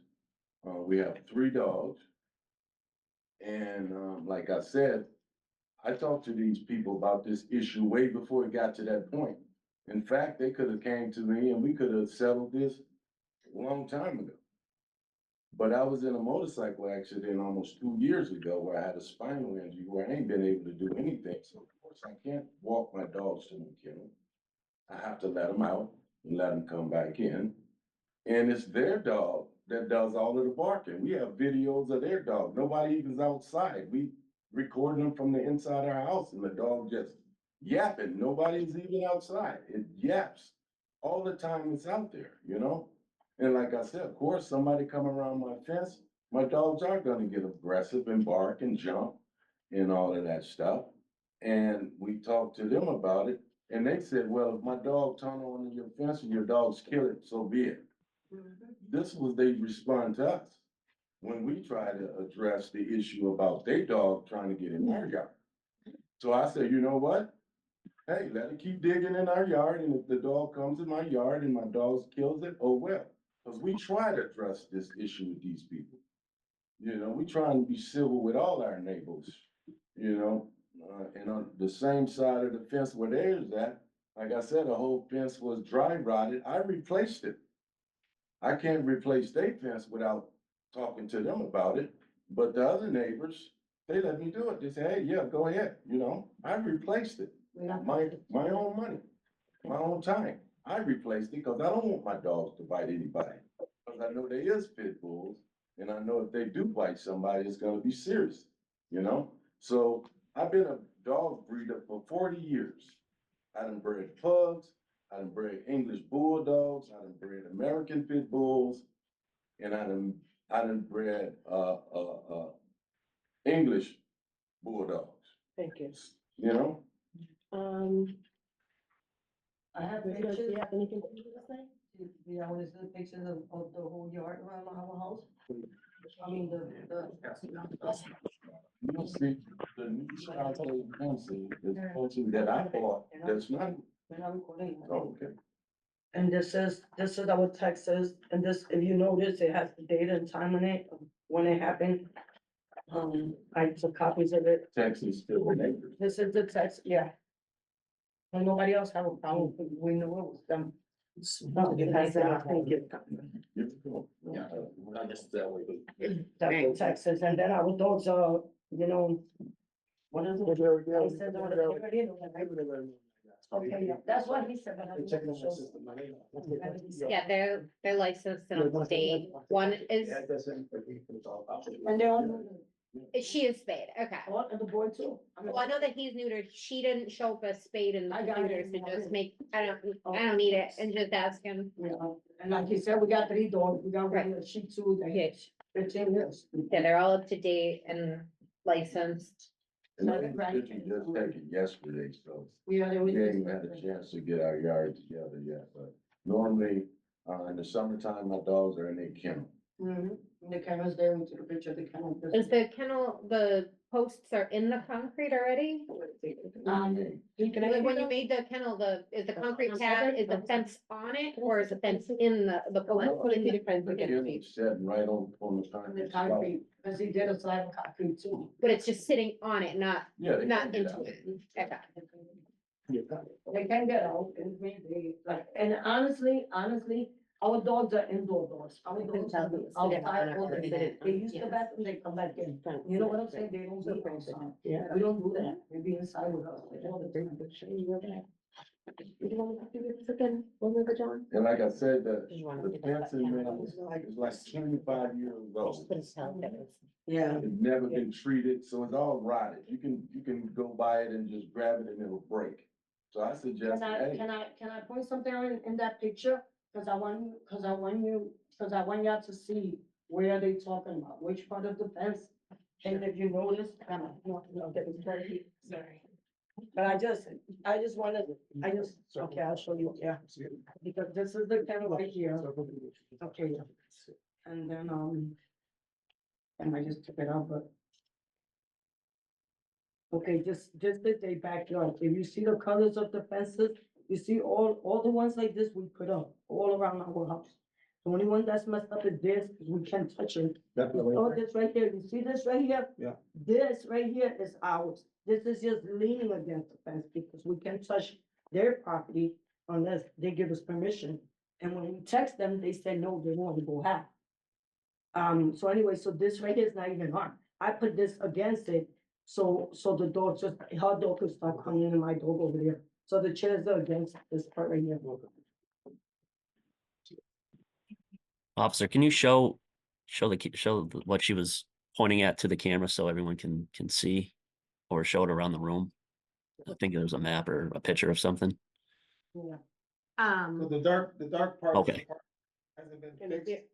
S13: We have 3 dogs. And, like I said, I talked to these people about this issue way before it got to that point. In fact, they could have came to me and we could have settled this a long time ago. But I was in a motorcycle accident almost 2 years ago where I had a spinal injury where I ain't been able to do anything. So of course I can't walk my dogs to the kennel. I have to let them out and let them come back in. And it's their dog that does all of the barking. We have videos of their dog. Nobody even's outside. We recording them from the inside our house and the dog just yapping. Nobody's even outside. It yaps all the time it's out there, you know? And like I said, of course, somebody come around my fence, my dogs are gonna get aggressive and bark and jump and all of that stuff. And we talked to them about it and they said, well, if my dog tunnel under your fence and your dog's kill it, so be it. This was they respond to us when we try to address the issue about their dog trying to get in our yard. So I said, you know what? Hey, let it keep digging in our yard, and if the dog comes in my yard and my dog kills it, oh well. Because we try to address this issue with these people. You know, we try and be civil with all our neighbors, you know, and on the same side of the fence where theirs at, like I said, the whole fence was dry rotted. I replaced it. I can't replace their fence without talking to them about it, but the other neighbors, they let me do it. They say, hey, yeah, go ahead, you know, I replaced it. My own money, my own time. I replaced it because I don't want my dogs to bite anybody. Because I know they is pit bulls, and I know if they do bite somebody, it's gonna be serious, you know? So I've been a dog breeder for 40 years. I done bred pugs, I done bred English bulldogs, I done bred American pit bulls, and I done bred English bulldogs,
S1: Thank you.
S13: you know?
S10: I have
S1: Nicholas, do
S10: pictures.
S1: you have anything to say?
S10: You know, there's the pictures of the whole yard around our house. I mean,
S13: You don't see the new Chicago fencing, the fencing that I bought, that's not,
S10: when I'm recording.
S13: oh, okay.
S10: And this is our Texas, and this, if you notice, it has the date and time on it, of when it happened. I took copies of it.
S13: Texas still neighbors.
S10: This is the text, yeah. And nobody else have a problem, we know it was them. No, it has that, thank you.
S13: Yeah. I just that way.
S10: That's Texas, and then our dogs are, you know, what is it? I said, Okay, yeah, that's what he said, but I.
S11: They checking on the system, I know.
S5: Yeah, they're licensed and up to date. One is,
S11: Yeah, that's it.
S10: And they're on,
S5: she is spayed, okay.
S10: what, and the boy too.
S5: Well, I know that he's neutered. She didn't show up as spayed and
S10: I got it.
S5: neutered, so just make, I don't need it, and just ask him.
S10: You know, and like he said, we got 3 dogs, we got one that Shih Tzu, that
S5: Yeah.
S10: 15 years.
S5: Yeah, they're all up to date and licensed.
S13: And I think picture just taken yesterday, so
S10: Yeah, they
S13: we
S10: were.
S13: ain't had a chance to get our yard together yet, but normally, in the summertime, my dogs are in their kennel.
S10: Mhm. And the camera's there, we took a picture of the camera.
S5: Is the kennel, the posts are in the concrete already? Like when you made the kennel, is the concrete pad, is the fence on it, or is the fence in the post?
S13: The kennel's sitting right on the
S10: The
S13: concrete.
S10: concrete, because he did a slide of concrete too.
S5: But it's just sitting on it, not
S13: Yeah. they
S5: not
S13: can get
S5: into
S13: out.
S5: it. Okay.
S10: They can get out, and like, and honestly, our dogs are indoor dogs. Our dogs are outside all the day. They use the bathroom, they come back in. You know what I'm saying? They don't be outside.
S1: Yeah.
S10: We don't do that. They be inside with us. all the time.
S1: You want to do this again, one more, John?
S13: And like I said, the
S1: You wanna
S13: the
S1: get that
S13: fencing, man,
S1: kennel?
S13: is like 25 years old.
S10: Yeah.
S13: It's never been treated, so it's all rotted. You can go by it and just grab it and it'll break. So I suggest, hey,
S10: Can I point something out in that picture? Cause I want y'all to see where they talking about, which part of the fence. And if you notice, sorry. But I just wanted, okay, I'll show you, yeah. Because this is the kennel right here. Okay, and then, and I just took it out, but. Okay, just the backyard, if you see the colors of the fences, you see all the ones like this we put up, all around our house. The only one that's messed up is this, 'cause we can't touch it. Oh, this right here, you see this right here?
S11: Yeah.
S10: This right here is ours, this is just leaning against the fence, because we can't touch their property unless they give us permission. And when we text them, they say, no, they want to go half. So anyway, so this right here is not even on, I put this against it, so the dog just, her dog could start coming in and my dog over there. So the chairs are against this part right here.
S9: Officer, can you show what she was pointing at to the camera so everyone can see? Or show it around the room? I think there's a map or a picture of something.
S10: Yeah.
S11: So the dark part.
S9: Okay.
S11: Hasn't been fixed.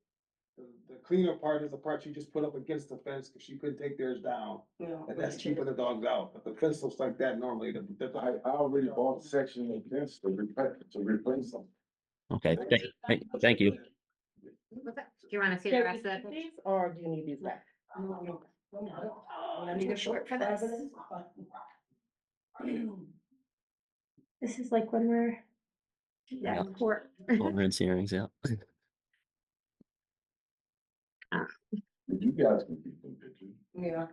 S11: The cleaner part is the part you just put up against the fence, because she couldn't take theirs down,
S10: Yeah.
S11: and that's keeping the dogs out, but the fence looks like that normally,
S13: I already bought a section of fence to replace them.
S9: Okay, thank you.
S5: Do you wanna see the rest of it?
S1: These, or do you need these back?
S5: I need a short for this. This is like when we're.
S9: Yeah.
S5: in court.
S9: Overhead hearings, yeah.
S13: You guys can keep them pictures.
S10: Yeah.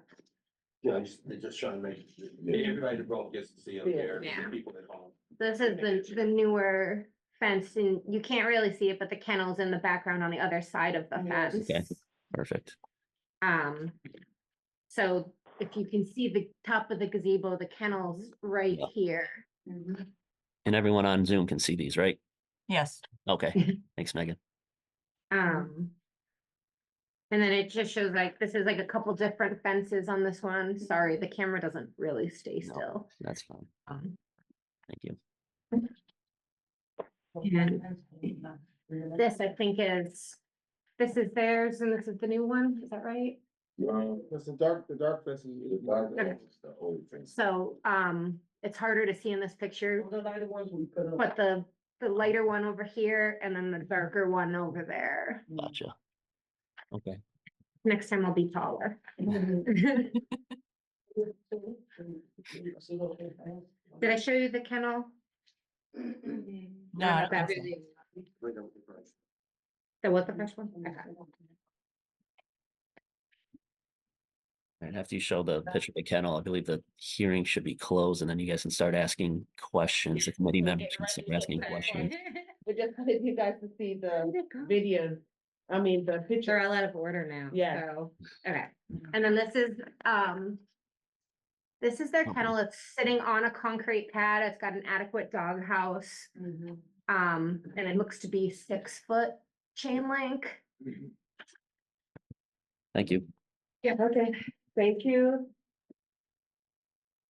S8: Yeah, they're just trying to make, everybody involved gets to see up there,
S5: Yeah.
S8: the people at home.
S5: This is the newer fence, and you can't really see it, but the kennel's in the background on the other side of the
S10: Yes.
S5: fence.
S9: Okay. Perfect.
S5: So if you can see the top of the gazebo, the kennel's right
S9: Yeah.
S5: here.
S9: And everyone on Zoom can see these, right?
S12: Yes.
S9: Okay, thanks, Megan.
S5: And then it just shows like, this is like a couple different fences on this one. Sorry, the camera doesn't really stay
S9: No.
S5: still.
S9: That's fine. Thank you.
S5: And this, I think this is theirs and this is the new one, is that right?
S11: That's the dark fence is.
S13: The dark fence is the old fence.
S5: So, it's harder to see in this picture,
S10: The lighter ones we put up.
S5: but the lighter one over here and then the darker one over there.
S9: Gotcha. Okay.
S5: Next time I'll be taller. Did I show you the kennel?
S12: No, I don't
S5: that
S12: think so.
S5: really- So what's the first one? Okay.
S9: And after you show the picture of the kennel, I believe the hearing should be closed and then you guys can start asking questions. The committee members can start asking questions.
S1: We just wanted you guys to see the videos, I mean, the
S5: They're
S1: picture.
S5: all out of order now.
S1: Yeah.
S5: So, okay, and then this is, This is their
S9: Okay.
S5: kennel. It's sitting on a concrete pad. It's got an adequate dog house. And it looks to be 6-foot chain link.
S9: Thank you.
S1: Yeah, okay, thank you.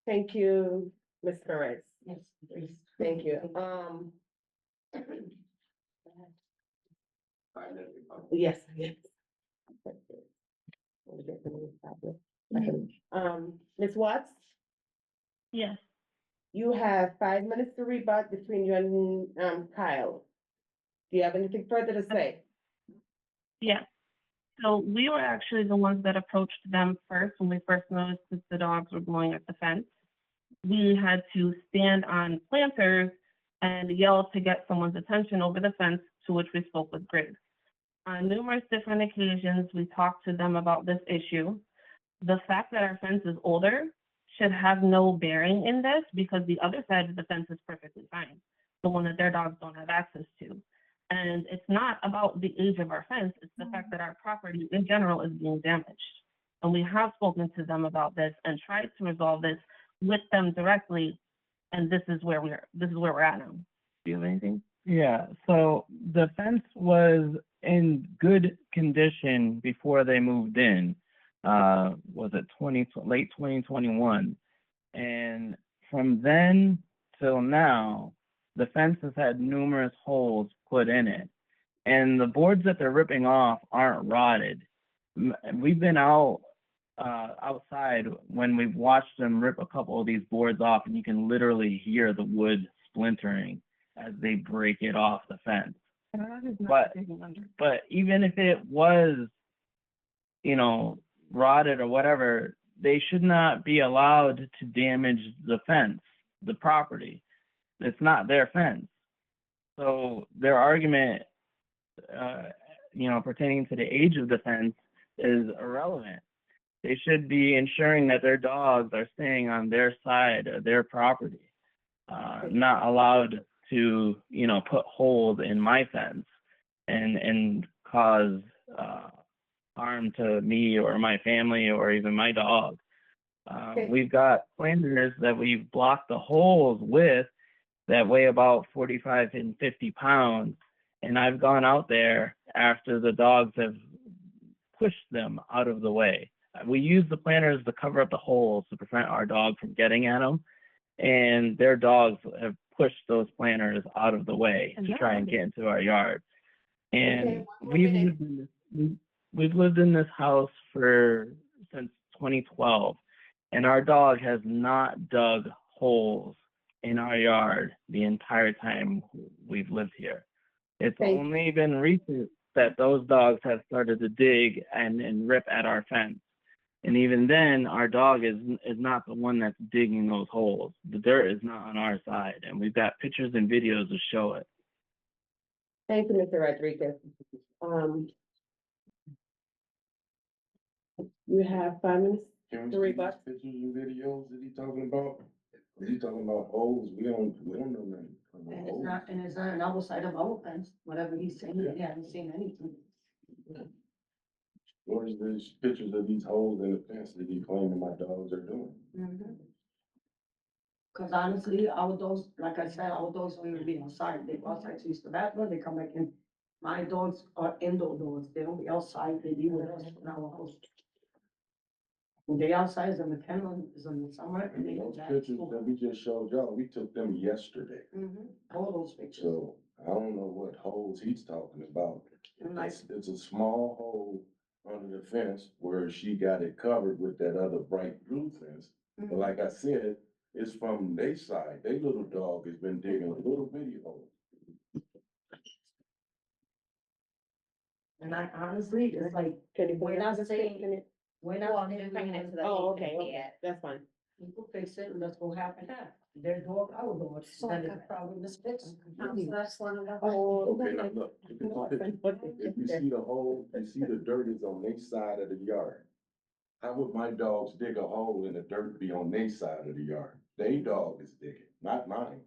S1: Thank you, Ms. Perez.
S10: Yes, please.
S1: Thank you. Yes, yes. Ms. Watts,
S14: Yes.
S1: you have 5 minutes to rebut between you and, Kyle. Do you have anything further to say?
S14: Yeah. So we were actually the ones that approached them first when we first noticed that the dogs were blowing at the fence. We had to stand on planters and yell to get someone's attention over the fence, to which we spoke with Griggs. On numerous different occasions, we talked to them about this issue. The fact that our fence is older should have no bearing in this because the other side of the fence is perfectly fine, the one that their dogs don't have access to. And it's not about the age of our fence, it's the fact that our property in general is being damaged. And we have spoken to them about this and tried to resolve this with them directly, and this is where we're at now. Do you have anything?
S15: Yeah, so the fence was in good condition before they moved in. Was it late 2021? And from then till now, the fence has had numerous holes put in it. And the boards that they're ripping off aren't rotted. We've been outside when we've watched them rip a couple of these boards off, and you can literally hear the wood splintering as they break it off the fence. But even if it was, rotted or whatever, they should not be allowed to damage the fence, the property. It's not their fence. So their argument, pertaining to the age of the fence is irrelevant. They should be ensuring that their dogs are staying on their side of their property, not allowed to, put holes in my fence and cause harm to me or my family or even my dog. We've got planters that we've blocked the holes with that weigh about 45 and 50 pounds. And I've gone out there after the dogs have pushed them out of the way. We use the planters to cover up the holes to prevent our dog from getting at them. And their dogs have pushed those planters out of the way to try and get into our yard. And we've lived in this house since 2012, and our dog has not dug holes in our yard the entire time we've lived here. It's only been recent that those dogs have started to dig and rip at our fence. And even then, our dog is not the one that's digging those holes. The dirt is not on our side, and we've got pictures and videos to show it.
S1: Thank you, Mr. Rodriguez. You have 5 minutes
S13: Can
S1: to
S13: we see
S1: rebut.
S13: these pictures and videos that he talking about? Is he talking about holes? We don't know nothing.
S10: And it's not an other side of our fence, whatever he's saying, I haven't seen anything.
S13: Where's these pictures of these holes in the fence that he claiming my dogs are doing?
S10: Cause honestly, our dogs, like I said, our dogs don't even be outside, they go outside to use the bathroom, they come back in. My dogs are indoor dogs, they don't be outside, they be with us in our house. When they outside is in the kennel, is in the summer, and they go
S13: Those
S10: back.
S13: pictures that we just showed y'all, we took them yesterday.
S10: All those pictures.
S13: So I don't know what holes he's talking about.
S10: And like,
S13: It's a small hole under the fence where she got it covered with that other bright blue fence. But like I said, it's from their side. Their little dog has been digging a little bitty hole.
S10: and I honestly, it's like, we're not saying, we're not saying.
S1: Oh, okay, that's fine.
S10: People fix it, and let's go half and half. Their dog, our dog, then the problem is fixed.
S1: Oh,
S13: Okay, now look, if you see the hole, you see the dirt is on their side of the yard. How would my dogs dig a hole and the dirt be on their side of the yard? They dog is digging, not mine.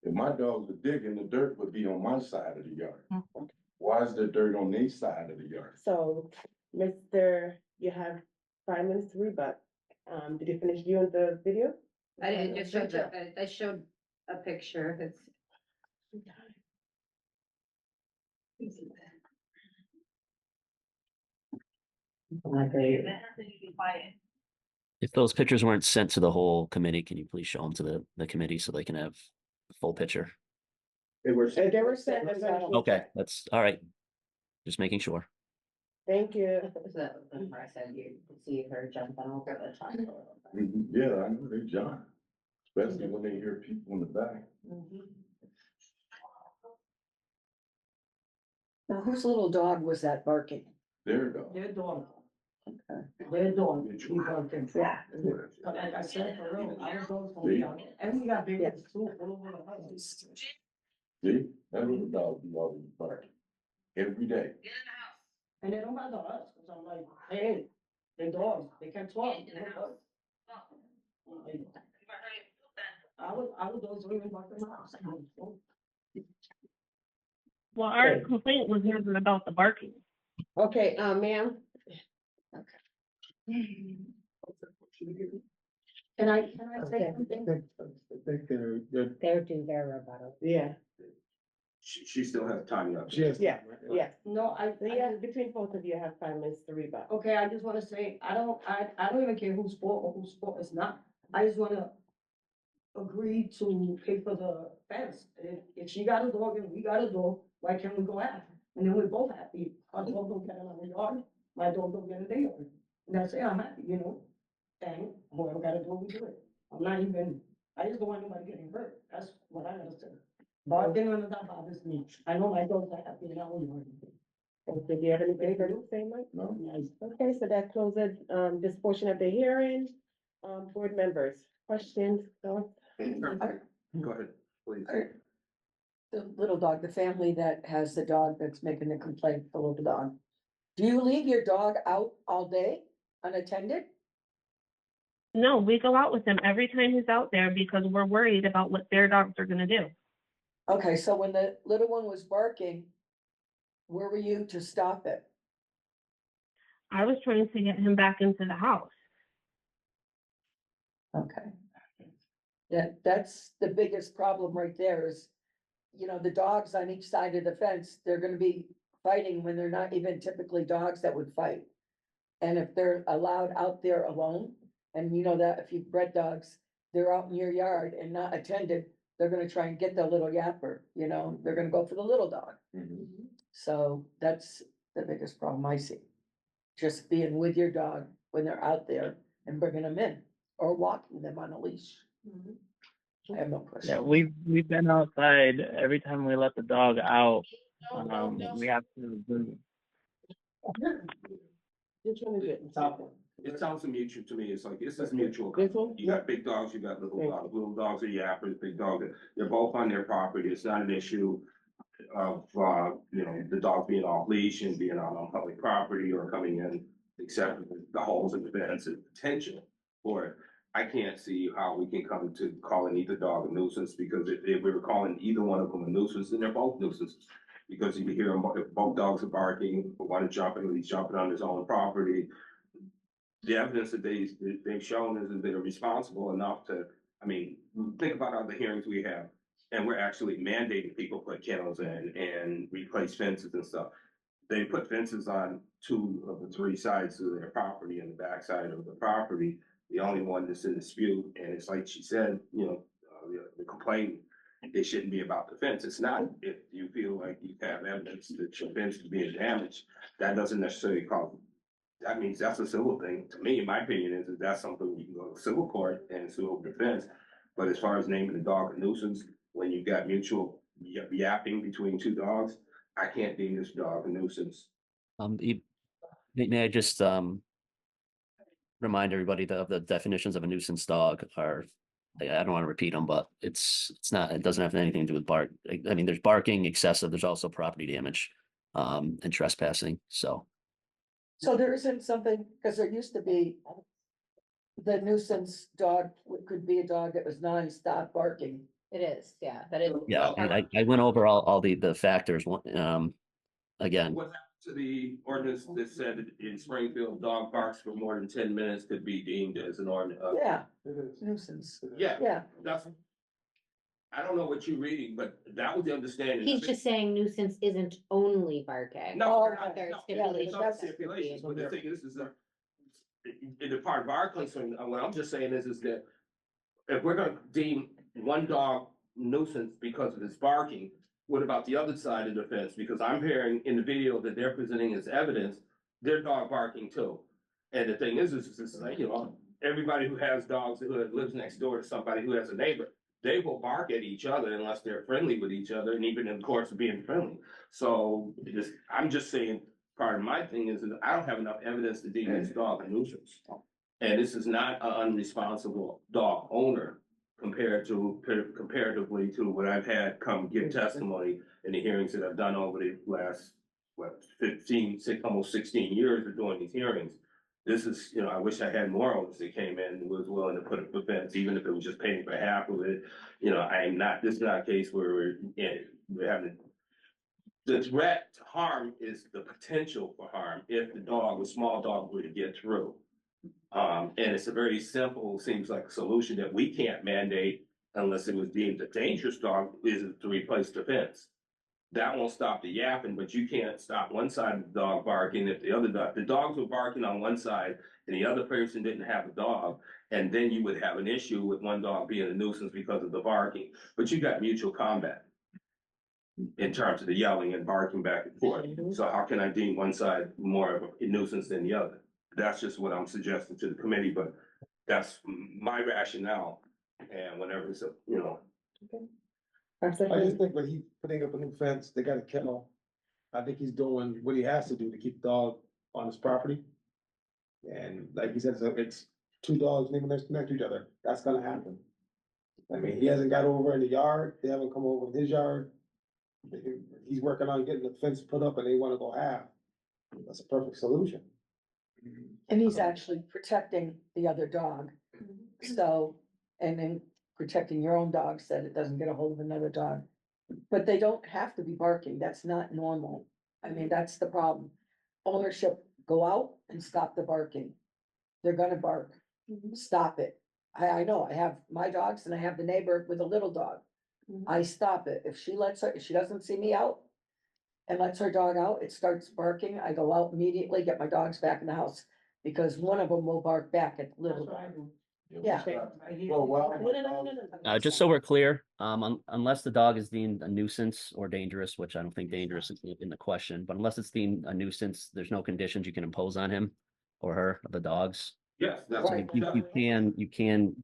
S13: If my dogs were digging, the dirt would be on my side of the yard. Why is the dirt on their side of the yard?
S1: So, Mr., you have 5 minutes to rebut. Did you finish viewing the video?
S5: I just showed, I showed a picture, it's.
S9: If those pictures weren't sent to the whole committee, can you please show them to the committee so they can have the full picture?
S11: They were.
S1: They were sent.
S9: Okay, that's all right. Just making sure.
S1: Thank you.
S2: I said you could see her jumping over the top.
S13: Yeah, I know they jump, especially when they hear people in the back.
S10: Now, whose little dog was that barking?
S13: Their dog.
S6: Their dog,
S10: Okay.
S6: their dog, we barking.
S10: Yeah.
S6: But like I said, for real, our dogs don't be out there. And we got big
S10: Yeah.
S6: ones too, all over the house.
S13: See, that little dog be always barking every day.
S6: And they don't bother us, cause I'm like, hey, they dogs, they can't talk. They don't bark. Like, I would dogs don't even bark in my house.
S14: Well, our complaint was never about the barking.
S1: Okay, ma'am.
S10: Can I say
S1: Okay.
S10: something?
S1: They're due their rebuttal. Yeah,
S8: She still has time left.
S1: yeah, yeah.
S6: No,
S1: So yeah, between both of you have 5 minutes to rebut.
S6: okay, I just wanna say, I don't even care whose fault or whose fault it's not. I just wanna agree to pay for the fence. If she got a dog and we got a dog, why can't we go after? And then we're both happy. Our dog don't get in our yard, my dog don't get in their yard. And that's it, I'm happy, you know? And whoever got a dog, we do it. I'm not even, I just don't want nobody getting hurt. That's what I gotta say. Barking on that bothers me. I know my dogs are happy in our yard.
S1: Okay, do you have anything to say, Mike?
S13: No?
S1: Okay, so that closes, this portion of the hearing. Board members, questions, thoughts?
S8: Go ahead, please.
S10: The little dog, the family that has the dog that's making the complaint, the little dog. Do you leave your dog out all day unattended?
S14: No, we go out with him every time he's out there because we're worried about what their dogs are gonna do.
S10: Okay, so when the little one was barking, where were you to stop it?
S14: I was trying to get him back into the house.
S10: Okay. That's the biggest problem right there is, you know, the dogs on each side of the fence, they're gonna be fighting when they're not even typically dogs that would fight. And if they're allowed out there alone, and you know that if you've bred dogs, they're out in your yard and not attended, they're gonna try and get the little yapper, you know, they're gonna go for the little dog. So that's the biggest problem I see. Just being with your dog when they're out there and bringing them in or walking them on a leash. I have no question.
S15: Yeah, we've been outside every time we let the dog out. We have to.
S1: Which one is it?
S8: It sounds mutual to me. It's like, this is mutual.
S1: This one?
S8: You got big dogs, you got little dogs. Little dogs are yappers, big dogs, they're both on their property. It's not an issue of, you know, the dog being off leash and being out on public property or coming in, except the holes in the fence and potential for it. I can't see how we can come to calling either dog a nuisance, because if we were calling either one of them a nuisance, then they're both nuisances. Because you hear them, if both dogs are barking, but one is jumping, he's jumping on his own property. The evidence that they've shown is that they're responsible enough to, I mean, think about all the hearings we have. And we're actually mandating people put kennels in and replace fences and stuff. They put fences on 2 of the 3 sides of their property and the back side of the property. The only one that's in dispute, and it's like she said, you know, the complaint, it shouldn't be about the fence. It's not. If you feel like you have evidence that your fence is being damaged, that doesn't necessarily cause, that means that's a civil thing. To me, in my opinion, is that that's something you can go to civil court and sue over the fence. But as far as naming the dog a nuisance, when you've got mutual yapping between 2 dogs, I can't deem this dog a nuisance.
S9: May I just remind everybody that the definitions of a nuisance dog are, I don't want to repeat them, but it's not, it doesn't have anything to do with bark. I mean, there's barking, excessive, there's also property damage, and trespassing, so.
S10: So there isn't something, because there used to be the nuisance dog could be a dog that was nonstop barking.
S5: It is, yeah, that is.
S9: Yeah, and I went over all the factors, again,
S8: to the ordinance that said that in Springfield, dog barks for more than 10 minutes could be deemed as an ordinance.
S10: Yeah,
S11: It is.
S10: nuisance.
S8: Yeah,
S10: Yeah,
S8: that's. I don't know what you're reading, but that was the understanding.
S5: He's
S8: of it.
S5: just saying nuisance isn't only barking.
S8: No,
S10: Oh,
S8: they're not-
S5: there's
S8: no,
S5: stipulations.
S8: there's some stipulations, but the thing is that in the part of our concern, what I'm just saying is that if we're gonna deem one dog nuisance because of his barking, what about the other side of the fence? Because I'm hearing in the video that they're presenting as evidence, their dog barking too. And the thing is like, you know, everybody who has dogs who lives next door to somebody who has a neighbor, they will bark at each other unless they're friendly with each other, and even in the course of being friendly. So I'm just saying, part of my thing is that I don't have enough evidence to deem this dog a nuisance. And this is not an unresponsible dog owner comparatively to what I've had come give testimony in the hearings that I've done over the last, almost 16 years of doing these hearings. This is, you know, I wish I had more owners that came in and was willing to put up a fence, even if it was just paying for half of it. You know, this is not a case where we're having, the threat to harm is the potential for harm if the small dog were to get through. And it's a very simple, seems like a solution that we can't mandate unless it was deemed a dangerous dog, is to replace the fence. That won't stop the yapping, but you can't stop one side of the dog barking if the dogs were barking on one side and the other person didn't have a dog, and then you would have an issue with one dog being a nuisance because of the barking. But you got mutual combat in terms of the yelling and barking back and forth. So how can I deem one side more of a nuisance than the other? That's just what I'm suggesting to the committee, but that's my rationale. And whenever it's you know.
S11: I just think when he's putting up a new fence, they got a kennel. I think he's doing what he has to do to keep the dog on his property. And like he said, so it's two dogs living next to each other. That's gonna happen. I mean, he hasn't got over in the yard. They haven't come over in his yard. He's working on getting the fence put up and they wanna go half. That's a perfect solution.
S10: and he's actually protecting the other dog. So, and then protecting your own dog so that it doesn't get a hold of another dog. But they don't have to be barking. That's not normal. I mean, that's the problem. Ownership, go out and stop the barking. They're gonna bark. Stop it. I know, I have my dogs and I have the neighbor with a little dog. I stop it. If she doesn't see me out and lets her dog out, it starts barking. I go out immediately, get my dogs back in the house. Because one of them will bark back at the little dog. Yeah.
S9: Just so we're clear, unless the dog is deemed a nuisance or dangerous, which I don't think dangerous is in the question, but unless it's deemed a nuisance, there's no conditions you can impose on him or her, the dogs.
S8: Yes, that's.
S9: So you can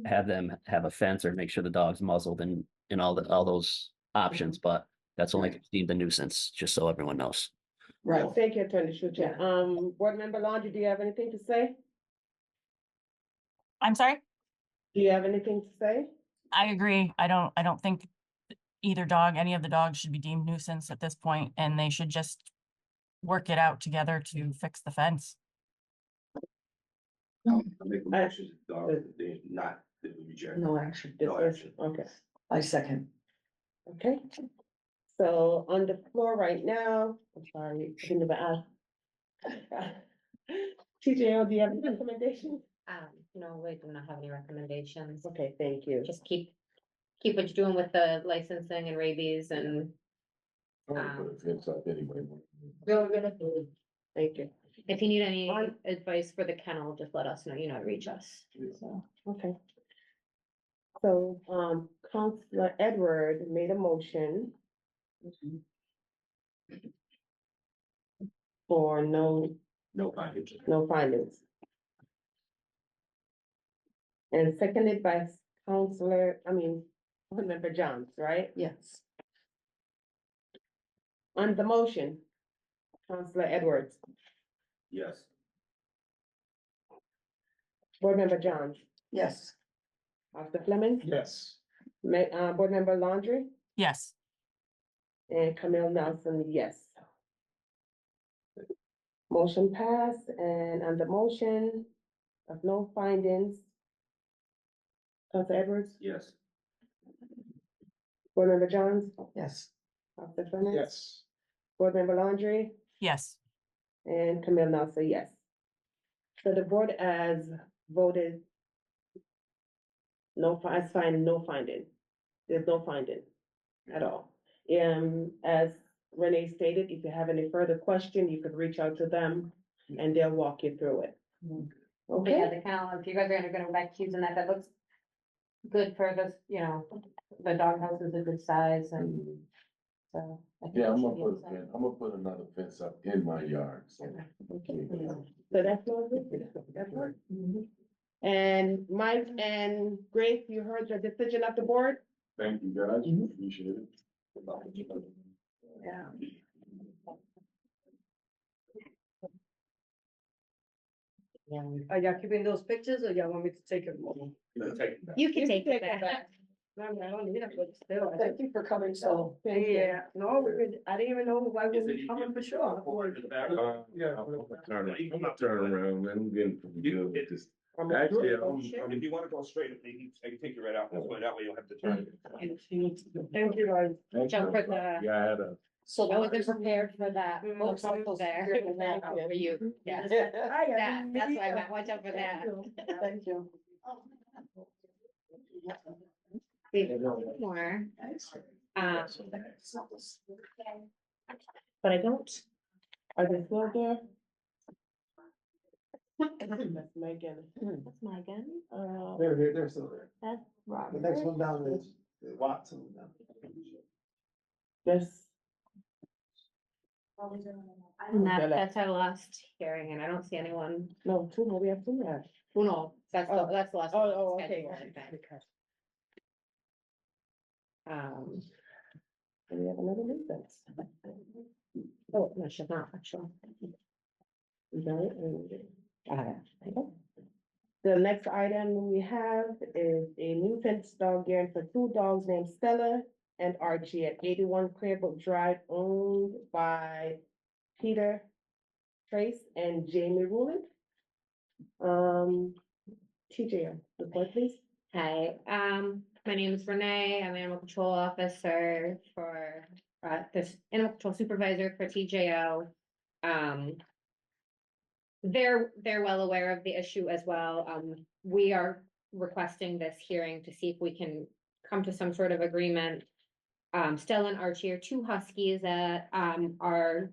S9: have them have a fence or make sure the dog's muzzled and all those options, but that's only if it's deemed a nuisance, just so everyone knows.
S10: Right.
S1: Thank you, Attorney Shuja. Board Member Laundrie, do you have anything to say?
S12: I'm sorry?
S1: Do you have anything to say?
S12: I agree. I don't think any of the dogs should be deemed nuisance at this point, and they should just work it out together to fix the fence.
S8: I make a motion, they not reject.
S10: No action.
S8: No action.
S1: Okay.
S10: I second.
S1: Okay. So on the floor right now, I'm sorry, I didn't even ask. TJO, do you have any recommendations?
S5: No, we do not have any recommendations.
S1: Okay, thank you.
S5: Just keep what you're doing with the licensing and rabies and.
S13: I'm gonna put a fence up anyway.
S1: Thank you.
S5: If you need any advice for the kennel, just let us know, you know, reach us, so.
S1: Okay. So, Counselor Edward made a motion for no findings. And seconded by Board Member Johns, right?
S10: Yes.
S1: On the motion, Counselor Edwards,
S8: Yes.
S1: Board Member Johns,
S10: Yes.
S1: Counselor Fleming,
S11: Yes.
S1: Board Member Laundrie,
S12: Yes.
S1: and Camille Nelson, yes. Motion passed, and on the motion of no findings, Counselor Edwards,
S8: Yes.
S1: Board Member Johns,
S10: Yes.
S1: Counselor Fleming.
S11: Yes.
S1: Board Member Laundrie,
S12: Yes.
S1: And Camille Nelson, yes. So the board has voted no, as fine, no finding. There's no finding at all. As Renee stated, if you have any further question, you could reach out to them and they'll walk you through it.
S5: But yeah,
S1: Okay,
S5: the kennel, if you guys are gonna go back to using that, that looks good for this, the doghouse is a good size and so. I think
S13: Yeah,
S5: it
S13: I'm
S5: should
S13: gonna
S5: be
S13: put,
S5: inside.
S13: I'm gonna put another fence up in my yard, so.
S1: so that's all good. That's all. And Mike and Grace, you heard the decision of the board?
S13: Thank you, guys, appreciate it.
S1: Yeah.
S6: Are y'all keeping those pictures or y'all want me to take them?
S5: You can take it back.
S6: No, I don't need it, but still.
S10: Thank you for coming, so.
S6: Yeah, no, I didn't even know why we were coming for sure.
S11: Yeah.
S13: I'm gonna turn around, man, I'm getting pretty good with this. Actually,
S8: If you wanna go straight, they can take you right out, that way you'll have to turn.
S6: Thank you, guys.
S5: Jump for the,
S13: Yeah, I had a.
S10: So
S5: I wasn't prepared for that.
S6: Most
S5: Watch out there. For you, yeah. That's why I meant, watch out for that.
S10: Thank you.
S5: More. But I don't.
S1: Are they still there? That's Megan.
S5: That's Megan.
S11: They're still there.
S5: That's
S11: The
S5: Robert.
S11: next one down is Watson.
S1: Yes.
S5: And that's our last hearing, and I don't see anyone.
S1: No, two more, we have two more.
S5: Who knows? That's the last. one
S1: Oh, okay.
S5: scheduled, I think.
S1: And we have another nuisance.
S5: Oh, no, she's not, actually.
S1: The next item we have is a new fence dog guarantee for two dogs named Stella and Archie at 81 Clearbrook Drive, owned by Peter Trace and Jamie Rowland. TJ, the board, please.
S5: Hi, my name is Renee. I'm animal control officer for, this animal control supervisor for TJO. They're well aware of the issue as well. We are requesting this hearing to see if we can come to some sort of agreement. Stella and Archie are two huskies that, are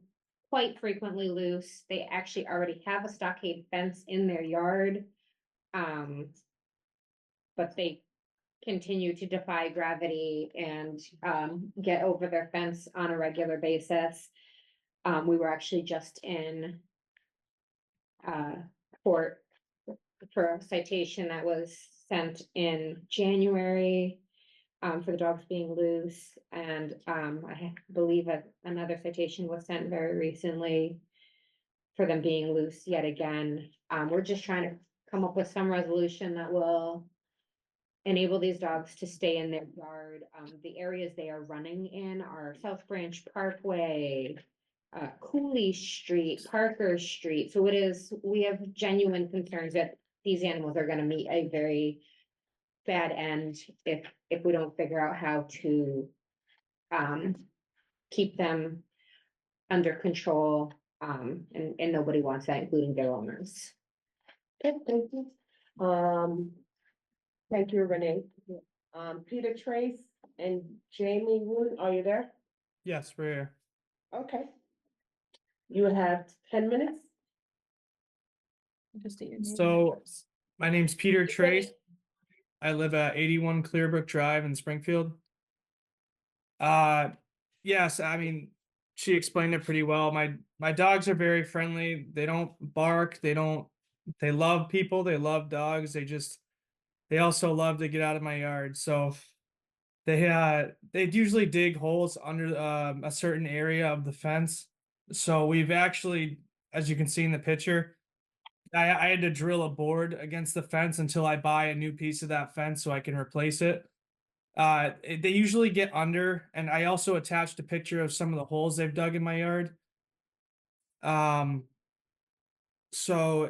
S5: quite frequently loose. They actually already have a stockade fence in their yard. But they continue to defy gravity and get over their fence on a regular basis. We were actually just in court for a citation that was sent in January for the dogs being loose, and I believe another citation was sent very recently for them being loose yet again. We're just trying to come up with some resolution that will enable these dogs to stay in their yard. The areas they are running in are South Branch Parkway, Cooley Street, Parker Street. So we have genuine concerns that these animals are gonna meet a very bad end if we don't figure out how to keep them under control. And nobody wants that, including their owners.
S1: Okay, thank you. Thank you, Renee. Peter Trace and Jamie Wood, are you there?
S16: Yes, we're here.
S1: Okay. You have 10 minutes.
S16: So my name's Peter Trace. I live at 81 Clearbrook Drive in Springfield. Yes, I mean, she explained it pretty well. My dogs are very friendly. They don't bark. They love people. They love dogs. They also love to get out of my yard. So they'd usually dig holes under a certain area of the fence. So we've actually, as you can see in the picture, I had to drill a board against the fence until I buy a new piece of that fence so I can replace it. They usually get under, and I also attached a picture of some of the holes they've dug in my yard. So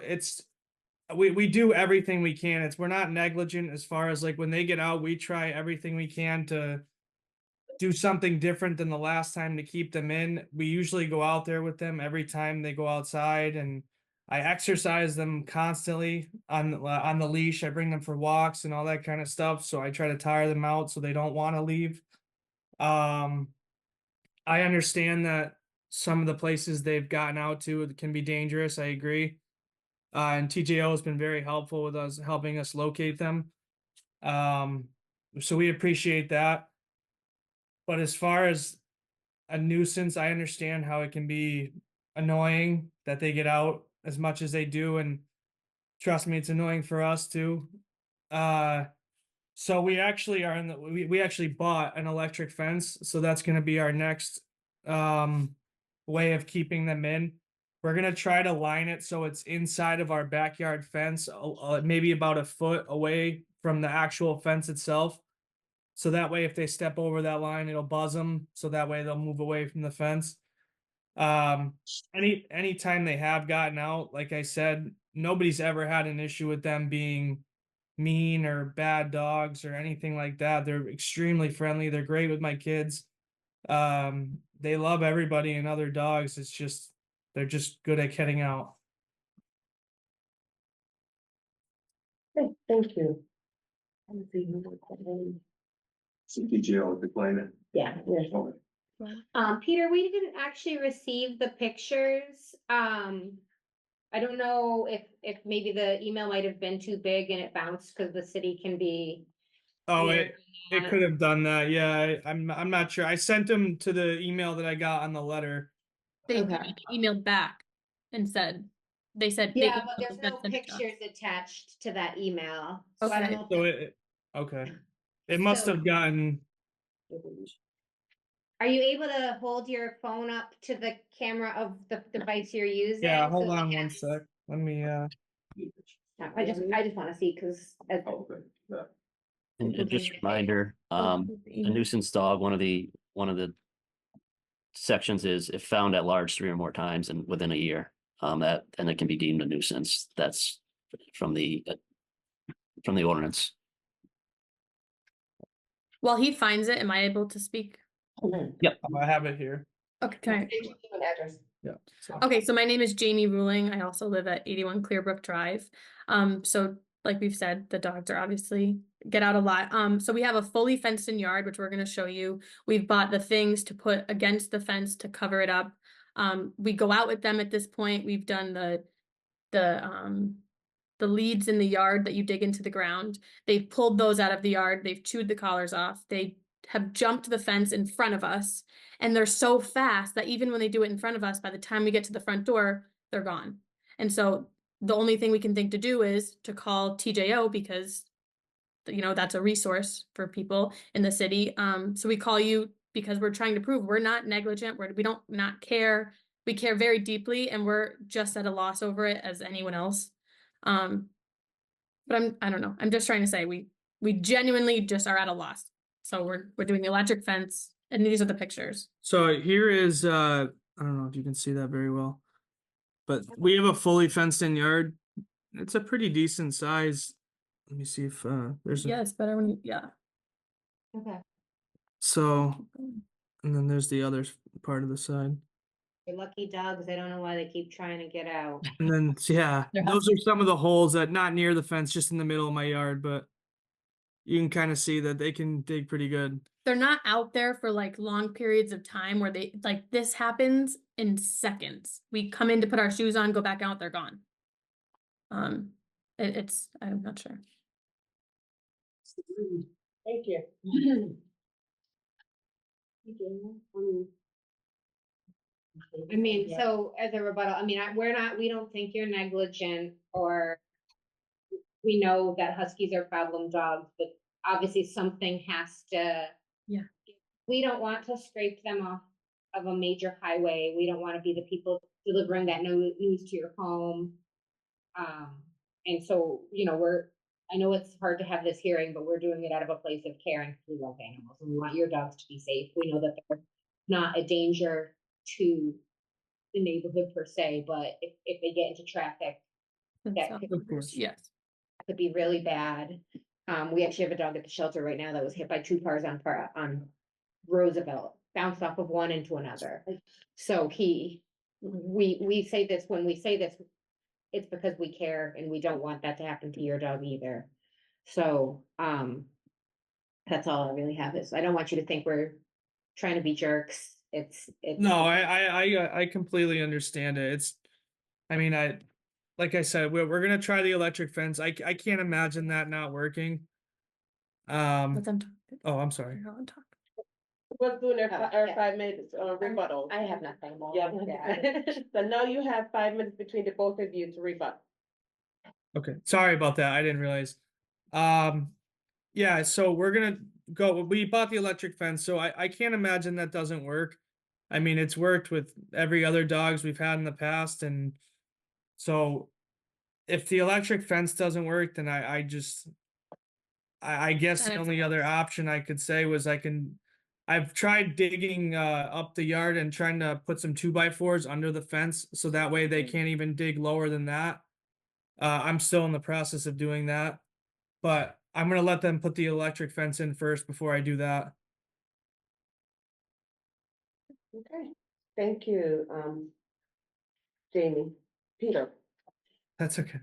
S16: we do everything we can. We're not negligent as far as like when they get out, we try everything we can to do something different than the last time to keep them in. We usually go out there with them every time they go outside, and I exercise them constantly on the leash. I bring them for walks and all that kind of stuff. So I try to tire them out so they don't want to leave. I understand that some of the places they've gotten out to can be dangerous. I agree. And TJO has been very helpful with us, helping us locate them. So we appreciate that. But as far as a nuisance, I understand how it can be annoying that they get out as much as they do, and trust me, it's annoying for us too. So we actually are in the we actually bought an electric fence, so that's going to be our next way of keeping them in. We're going to try to line it so it's inside of our backyard fence, maybe about a foot away from the actual fence itself. So that way, if they step over that line, it'll buzz them. So that way they'll move away from the fence. Anytime they have gotten out, like I said, nobody's ever had an issue with them being mean or bad dogs or anything like that. They're extremely friendly. They're great with my kids. They love everybody and other dogs. It's just, they're just good at getting out.
S1: Okay, thank you.
S8: CTGO declining.
S1: Yeah.
S5: Peter, we didn't actually receive the pictures. I don't know if maybe the email might have been too big and it bounced because the city can be.
S16: Oh,
S5: weird
S16: it could have done that. Yeah, I'm not sure. I sent them to the email that I got on the letter.
S17: They
S5: Okay.
S17: emailed back and said, they said. they
S5: Yeah,
S17: can
S5: but there's
S17: send
S5: no
S17: it to us.
S5: pictures attached to that email. So I don't
S17: Okay.
S5: know if
S16: So okay. It must
S5: So-
S16: have gotten.
S5: Are you able to hold your phone up to the camera of the device you're using?
S16: Yeah, hold
S5: so we
S16: on
S5: can-
S16: one sec. Let me
S5: I just want to see because.
S8: Okay, yeah.
S9: And just a reminder, a nuisance dog, one of the sections is if found at large 3 or more times and within a year, and it can be deemed a nuisance. That's from the ordinance.
S17: While he finds it, am I able to speak?
S16: I have it here.
S17: Okay, can I?
S1: Address.
S16: Yeah. So.
S17: Okay, so my name is Jamie Ruling. I also live at 81 Clearbrook Drive. So like we've said, the dogs are obviously get out a lot. So we have a fully fenced in yard, which we're going to show you. We've bought the things to put against the fence to cover it up. We go out with them at this point. We've done the leads in the yard that you dig into the ground. They've pulled those out of the yard. They've chewed the collars off. They have jumped the fence in front of us. And they're so fast that even when they do it in front of us, by the time we get to the front door, they're gone. And so the only thing we can think to do is to call TJO because, you know, that's a resource for people in the city. So we call you because we're trying to prove we're not negligent. We don't not care. We care very deeply and we're just at a loss over it as anyone else. But I don't know. I'm just trying to say we genuinely just are at a loss. So we're doing the electric fence and these are the pictures.
S16: So here is I don't know if you can see that very well, but we have a fully fenced in yard. It's a pretty decent size. Let me see if there's
S17: Yes, better when yeah.
S5: Okay.
S16: So, and then there's the other part of the side.
S5: They're lucky dogs. I don't know why they keep trying to get out.
S16: And then, yeah, those are some of the holes that not near the fence, just in the middle of my yard, but you can kind of see that they can dig pretty good.
S17: They're not out there for like long periods of time where they like this happens in seconds. We come in to put our shoes on, go back out, they're gone. It's I'm not sure.
S1: Thank you.
S5: I mean, so as a rebuttal, I mean, we don't think you're negligent or we know that Huskies are problem dogs, but obviously something has to.
S17: Yeah.
S5: We don't want to scrape them off of a major highway. We don't want to be the people delivering that news to your home. And so, you know, I know it's hard to have this hearing, but we're doing it out of a place of care and we love animals and we want your dogs to be safe. We know that they're not a danger to the neighborhood per se, but if they get into traffic, that could be really bad. We actually have a dog at the shelter right now that was hit by 2 cars on Roosevelt, bounced off of one into another. So we say this, when we say this, it's because we care and we don't want that to happen to your dog either. So, that's all I really have is, I don't want you to think we're trying to be jerks. It's.
S16: No, I completely understand it. It's, I mean, like I said, we're gonna try the electric fence. I can't imagine that not working.
S17: Let them talk.
S16: Oh, I'm sorry.
S17: You're on talk.
S1: What's doing our
S5: Yeah.
S1: 5 minutes rebuttal?
S5: I have nothing more.
S1: Yeah.
S5: with that.
S1: So now you have 5 minutes between the both of you to rebut.
S16: Okay, sorry about that. I didn't realize. Yeah, so we're gonna go. We bought the electric fence, so I can't imagine that doesn't work. I mean, it's worked with every other dogs we've had in the past, and so if the electric fence doesn't work, then I guess
S17: Then
S16: the
S17: it's
S16: only other option I could say was I've tried digging up the yard and trying to put some 2x4s under the fence so that way they can't even dig lower than that. I'm still in the process of doing that, but I'm gonna let them put the electric fence in first before I do that.
S1: Okay, thank you, Jamie. Peter.
S16: That's okay.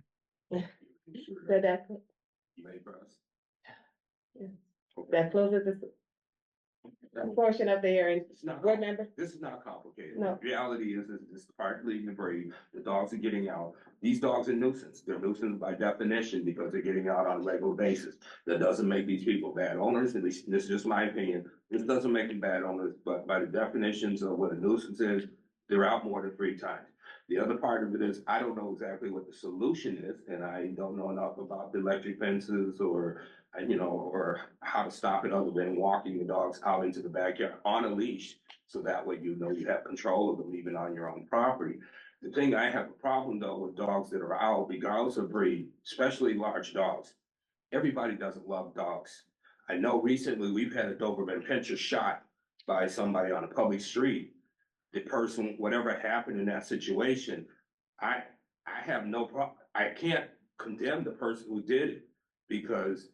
S1: That
S8: You may press.
S1: that closes this portion of the hearing.
S8: It's not,
S1: Board member?
S8: this is not complicated.
S1: No.
S8: The reality is it's partly the breed. The dogs are getting out. These dogs are nuisance. They're nuisance by definition because they're getting out on a regular basis. That doesn't make these people bad owners, at least this is just my opinion. This doesn't make them bad owners, but by the definitions of what a nuisance is, they're out more than 3 times. The other part of it is, I don't know exactly what the solution is, and I don't know enough about the electric fences or or how to stop it other than walking the dogs out into the backyard on a leash. So that way, you have control of them even on your own property. The thing I have a problem though with dogs that are out, regardless of breed, especially large dogs. Everybody doesn't love dogs. I know recently we've had a Doberman Pinscher shot by somebody on a public street. The person, whatever happened in that situation, I have no problem. I can't condemn the person who did it because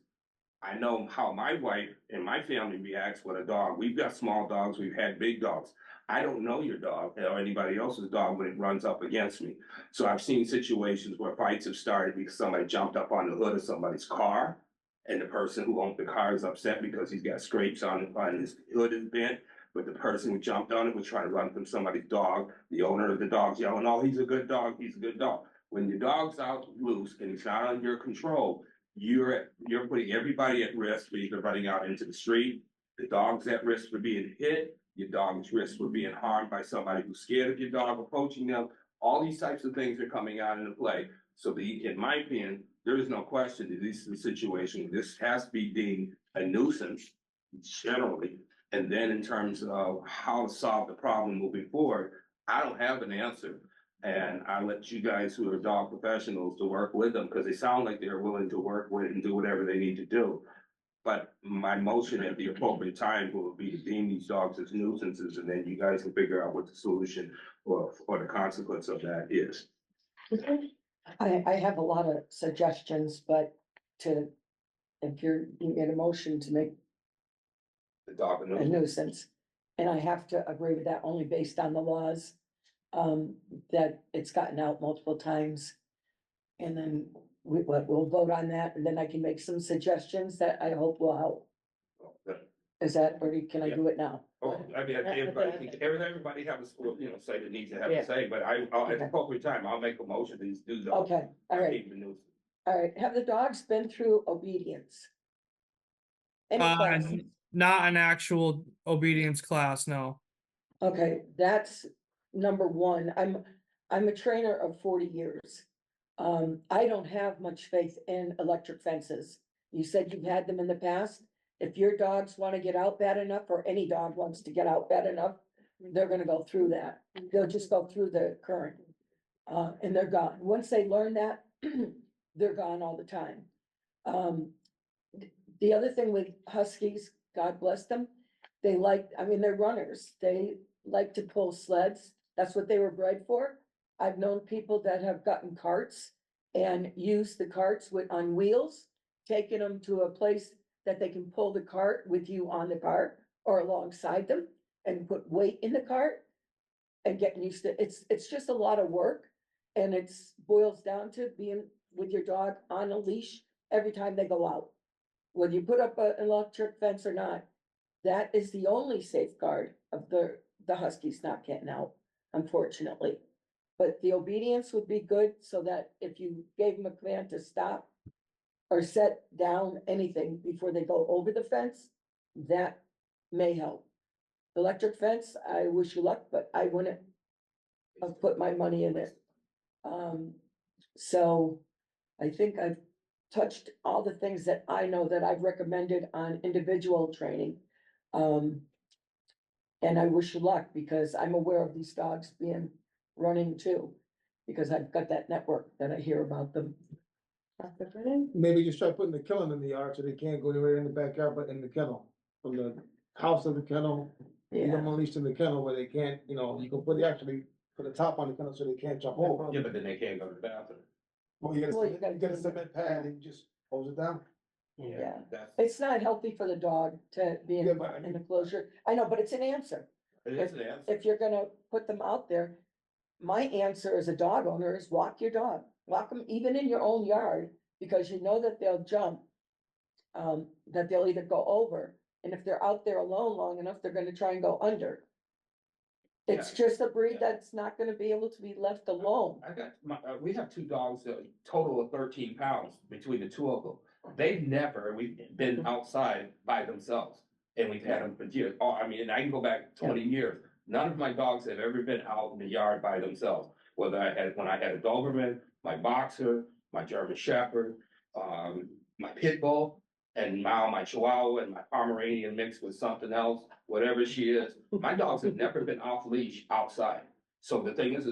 S8: I know how my wife and my family reacts with a dog. We've got small dogs, we've had big dogs. I don't know your dog or anybody else's dog when it runs up against me. So I've seen situations where fights have started because somebody jumped up on the hood of somebody's car. And the person who owned the car is upset because he's got scrapes on his hood is bent. But the person who jumped on it was trying to run from somebody's dog. The owner of the dog's yelling, "Oh, he's a good dog, he's a good dog." When your dog's out loose and it's not under your control, you're putting everybody at risk because you're running out into the street. The dog's at risk for being hit. Your dog's at risk for being harmed by somebody who's scared of your dog approaching them. All these types of things are coming out into play. So in my opinion, there is no question that this is a situation. This has to be deemed a nuisance generally. And then in terms of how to solve the problem moving forward, I don't have an answer. And I let you guys who are dog professionals to work with them because they sound like they're willing to work with and do whatever they need to do. But my motion at the appropriate time will be to deem these dogs as nuisances, and then you guys can figure out what the solution or the consequence of that is.
S10: I have a lot of suggestions, but if you get a motion to make
S8: The dog
S10: a
S8: nuisance.
S10: nuisance, and I have to agree with that only based on the laws, that it's gotten out multiple times. And then we'll vote on that, and then I can make some suggestions that I hope will help. Is that, or can I do it now?
S8: Oh, I mean, everybody have a school, say that needs to have
S1: Yeah.
S8: a say, but at the appropriate time, I'll make a motion to do those.
S10: Okay, all right,
S8: Keep the nuisance.
S10: all right. Have the dogs been through obedience? Any
S16: Uh,
S10: classes?
S16: Not an actual obedience class, no.
S10: Okay, that's number one. I'm a trainer of 40 years. I don't have much faith in electric fences. You said you've had them in the past. If your dogs want to get out bad enough, or any dog wants to get out bad enough, they're gonna go through that. They'll just go through the current. And they're gone. Once they learn that, they're gone all the time. The other thing with Huskies, God bless them, they're runners. They like to pull sleds. That's what they were bred for. I've known people that have gotten carts and used the carts on wheels, taking them to a place that they can pull the cart with you on the cart, or alongside them and put weight in the cart and getting used to, it's just a lot of work. And it's boils down to being with your dog on a leash every time they go out. Whether you put up an electric fence or not, that is the only safeguard of the huskies not getting out, unfortunately. But the obedience would be good so that if you gave them a command to stop or set down anything before they go over the fence, that may help. Electric fence, I wish you luck, but I wouldn't have put my money in it. So I think I've touched all the things that I know that I've recommended on individual training. And I wish you luck because I'm aware of these dogs being running too, because I've got that network that I hear about them.
S1: Dr. Brennan?
S11: Maybe just try putting the kennel in the yard so they can't go anywhere in the backyard, but in the kennel. From the house of the kennel, you
S10: Yeah.
S11: don't unleash in the kennel where they can't, you know, you can put a top on the kennel so they can't jump over.
S8: Yeah, but then they can't go to the bathroom.
S11: Well, you
S10: Well, you
S11: gotta get a cement pad and just hose it down.
S10: Yeah.
S8: That's,
S10: It's not healthy for the dog to be
S11: Yeah, but I
S10: in
S11: mean-
S10: a closure. I know, but it's an answer.
S8: it is an answer.
S10: If you're gonna put them out there, my answer as a dog owner is walk your dog. Walk them even in your own yard, because you know that they'll jump. That they'll either go over, and if they're out there alone long enough, they're gonna try and go under. It's
S8: Yeah.
S10: just a breed
S8: Yeah.
S10: that's not gonna be able to be left alone.
S8: I got we have two dogs, total of 13 pounds between the two of them. We've been outside by themselves and we've had them for years. Oh, I mean, and I can go back 20 years. None of my dogs have ever been out in the yard by themselves. When I had a Doberman, my Boxer, my German Shepherd, my Pit Bull, and now my Chihuahua and my Pomeranian mixed with something else, whatever she is. My dogs have never been off leash outside. So the thing is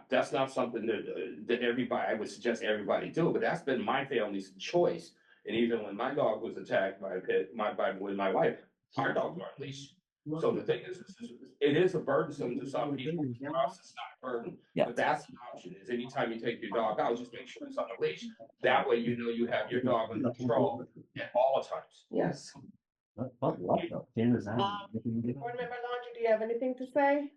S8: that's not something that everybody, I would suggest everybody do, but that's been my family's choice. And even when my dog was attacked by a pit, with my wife, our dogs were on leash. So the thing is, it is a burdensome to some people. For us, it's not a burden.
S9: Yeah.
S8: But that's the option, is anytime you take your dog out, just make sure it's on a leash. That way you know you have your dog under control at all times.
S10: Yes.
S1: Board Member Laundry, do you have anything to say?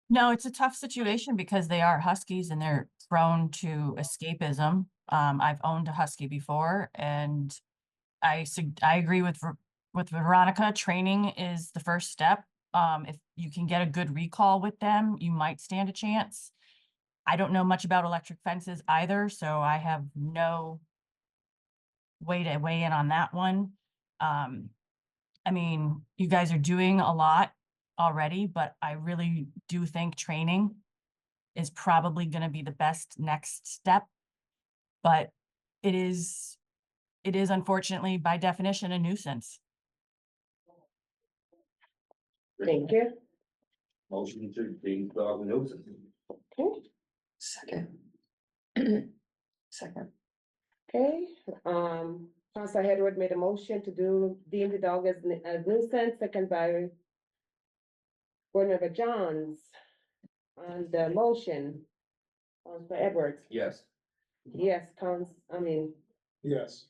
S12: No, it's a tough situation because they are huskies and they're prone to escapism. I've owned a husky before and I agree with Veronica. Training is the first step. If you can get a good recall with them, you might stand a chance. I don't know much about electric fences either, so I have no way to weigh in on that one. I mean, you guys are doing a lot already, but I really do think training is probably going to be the best next step. But it is unfortunately by definition a nuisance.
S1: Thank you.
S8: Motion to deem dog a nuisance.
S10: Second. Second.
S1: Okay, Councilor Edward made a motion to deem the dog as a nuisance, second by Board Member Johns. On the motion, Councilor Edwards,
S8: Yes.
S1: yes,
S11: Yes.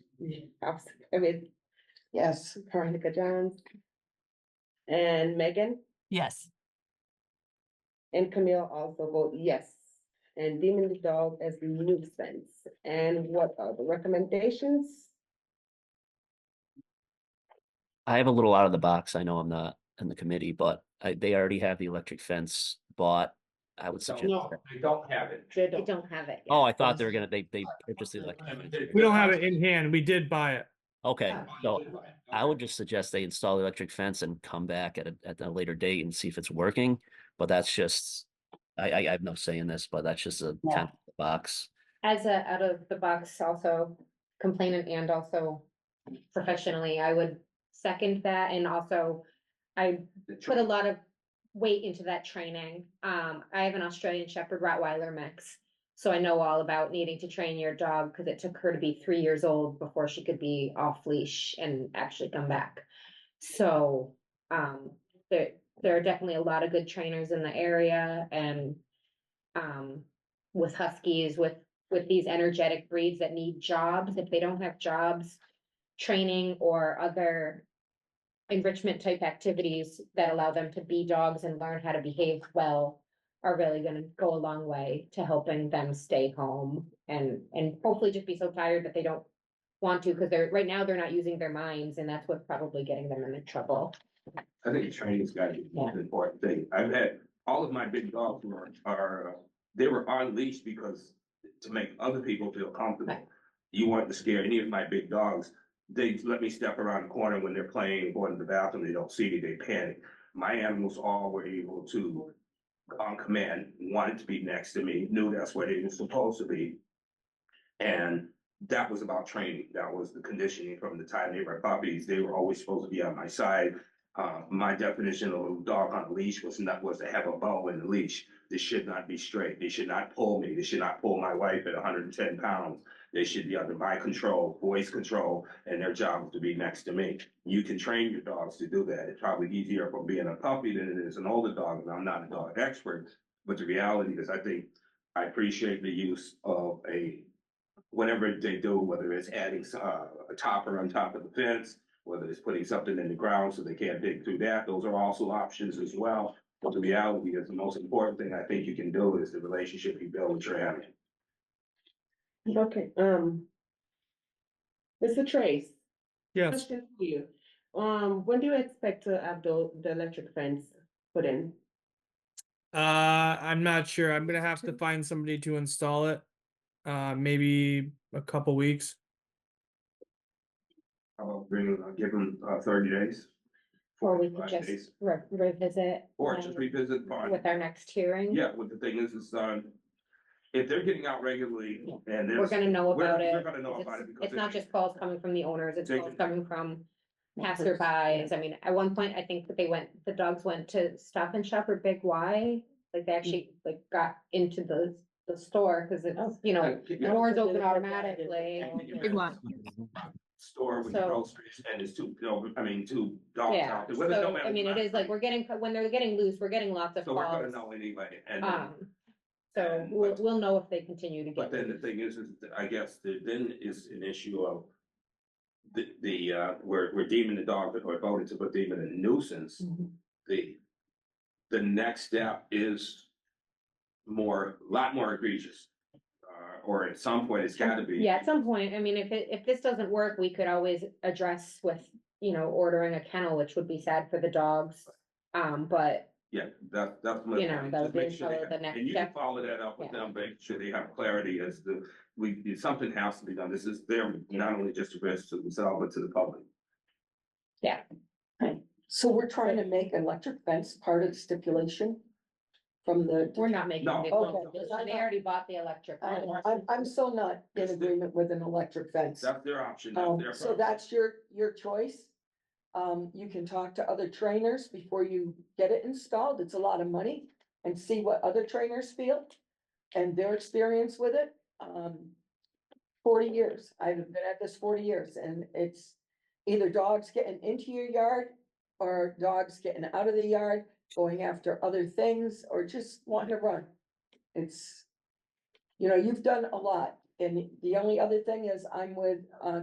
S10: Yes.
S1: Veronica Johns. And Megan
S12: Yes.
S1: and Camille also vote yes. And deeming the dog as a nuisance. And what are the recommendations?
S9: I have a little out of the box. I know I'm not in the committee, but they already have the electric fence bought. I would suggest.
S8: No, they don't have it.
S1: They
S5: They
S1: don't.
S5: don't have it.
S9: Oh,
S5: yet.
S9: I thought they were gonna, they purchased the electric fence.
S16: We don't have it in hand. We did buy it.
S9: Okay, so I would just suggest they install the electric fence and come back at a later date and see if it's working. But that's just, I have no say in this, but that's just a kind of box.
S5: As a out of the box also complainant and also professionally, I would second that, and also I put a lot of weight into that training. I have an Australian Shepherd Rottweiler mix. So I know all about needing to train your dog because it took her to be 3 years old before she could be off leash and actually come back. So there are definitely a lot of good trainers in the area, and with huskies, with these energetic breeds that need jobs, if they don't have jobs, training or other enrichment type activities that allow them to be dogs and learn how to behave well are really gonna go a long way to helping them stay home and hopefully just be so tired that they don't want to, because right now they're not using their minds, and that's what's probably getting them into trouble.
S8: I think training's got to be the most important thing. I've had, all of my big dogs they were on leash because to make other people feel comfortable. You weren't to scare any of my big dogs. They let me step around the corner when they're playing, going to the bathroom, they don't see me, they panic. My animals all were able to, on command, wanted to be next to me, knew that's where they were supposed to be. And that was about training. That was the conditioning from the time they were puppies. They were always supposed to be on my side. My definition of a dog on a leash was to have a bow in the leash. They should not be straight. They should not pull me. They should not pull my wife at 110 pounds. They should be under my control, voice control, and their job is to be next to me. You can train your dogs to do that. It's probably easier from being a puppy than it is an older dog, and I'm not a dog expert. But the reality is, I appreciate the use of whatever they do, whether it's adding a topper on top of the fence, whether it's putting something in the ground so they can't dig through that, those are also options as well. But the reality is the most important thing I think you can do is the relationship you build with your animal.
S1: Okay, Mr. Trace.
S16: Yes.
S1: Question for you. When do you expect to have the electric fence put in?
S16: I'm not sure. I'm gonna have to find somebody to install it. Maybe a couple weeks.
S8: How about give them 30 days?
S5: Or we could
S8: 45
S5: just
S8: days.
S5: revisit.
S8: Or just revisit part.
S5: With our next hearing.
S8: Yeah, what the thing is, if they're getting out regularly and
S5: We're gonna know about it.
S8: We're gonna know about it because
S5: It's not just calls coming from the owners, it's
S8: They
S5: calls
S8: can-
S5: coming from passerbys. I mean, at one point, I think that the dogs went to Stop and Shop or Big Y. Like they actually got into the store, cause it's, the doors open automatically.
S17: Big one.
S8: store with
S5: So-
S8: groceries and there's two dogs
S5: Yeah,
S8: out there. Well, it don't
S5: so,
S8: matter
S5: I mean, it
S8: what.
S5: is like, when they're getting loose, we're getting lots of
S8: So we're gonna
S5: calls.
S8: know anyway, and
S5: So
S8: and-
S5: we'll know if they continue to
S8: but
S5: get.
S8: then the thing is I guess then is an issue of we're deeming the dog or voted to deem it a nuisance. The next step is a lot more egregious. Or at some point it's gotta be.
S5: Yeah, at some point, I mean, if this doesn't work, we could always address with, ordering a kennel, which would be sad for the dogs. But
S8: Yeah, that's.
S5: that would
S8: Just
S5: be
S8: make sure they
S5: probably the
S8: have-
S5: next
S8: And you can
S5: step.
S8: follow that up with
S5: Yeah.
S8: them, make sure they have clarity as to, something has to be done. This is their, not only just a risk to themselves, but to the public.
S10: So we're trying to make electric fence part of the stipulation from the.
S5: We're not making
S8: No.
S5: the,
S10: Okay.
S5: they already bought the electric.
S10: I'm so not in agreement with an electric fence.
S8: That's their option, that's their.
S10: So that's your choice. You can talk to other trainers before you get it installed. It's a lot of money and see what other trainers feel and their experience with it. 40 years. I've been at this 40 years and it's either dogs getting into your yard or dogs getting out of the yard, going after other things or just wanting to run. It's, you've done a lot. And the only other thing is I'm with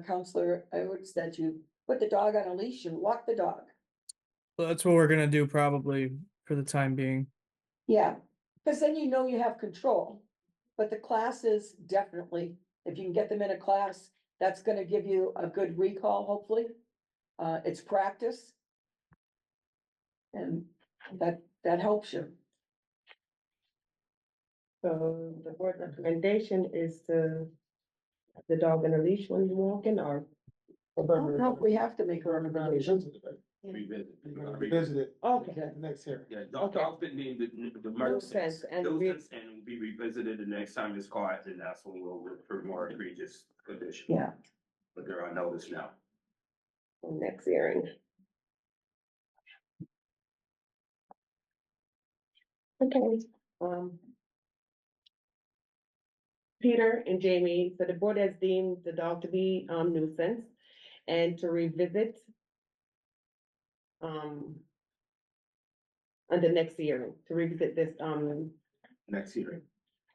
S10: Counselor Edwards that you put the dog on a leash and walk the dog.
S16: So that's what we're gonna do probably for the time being.
S10: Yeah, because then you have control. But the classes definitely, if you can get them in a class, that's gonna give you a good recall, hopefully. It's practice. And that helps you.
S1: So the board recommendation is to have the dog on a leash when you're walking or?
S10: No, we have to make a recommendation.
S8: Revisit.
S11: Revisit it.
S1: Okay.
S11: The next hearing.
S8: Yeah,
S1: Okay.
S8: dog's been named the
S1: Nuisance and
S8: nuisance and will be revisited the next time it's caught, and that's when we'll look for more egregious conditions.
S10: Yeah.
S8: But they're on notice now.
S1: Next hearing. Okay, Peter and Jamie, so the board has deemed the dog to be nuisance and to revisit on the next hearing, to revisit this
S8: Next hearing.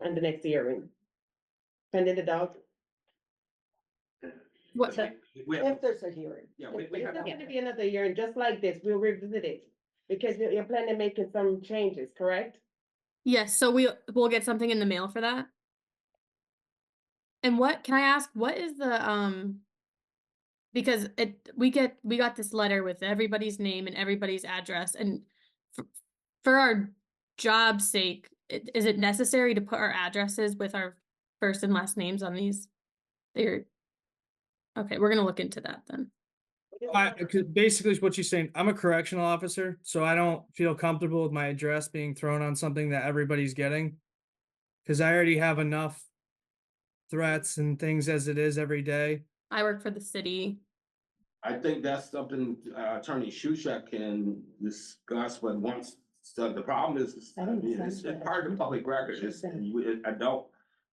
S1: on the next hearing. Pending the dog.
S17: What,
S8: We have-
S10: If there's a hearing.
S8: Yeah,
S1: If
S8: we
S1: there's
S8: have.
S1: gonna be another year, and just like this, we'll revisit it. Because you're planning on making some changes, correct?
S17: yes, so we'll get something in the mail for that. And what, can I ask, what is the, because we got this letter with everybody's name and everybody's address, and for our job's sake, is it necessary to put our addresses with our first and last names on these? They're, okay, we're gonna look into that then.
S16: Basically, what she's saying, I'm a correctional officer, so I don't feel comfortable with my address being thrown on something that everybody's getting. Cause I already have enough threats and things as it is every day.
S17: I work for the city.
S8: I think that's something Attorney Shushak can discuss, but once, so the problem is, it's part of the public record, I don't.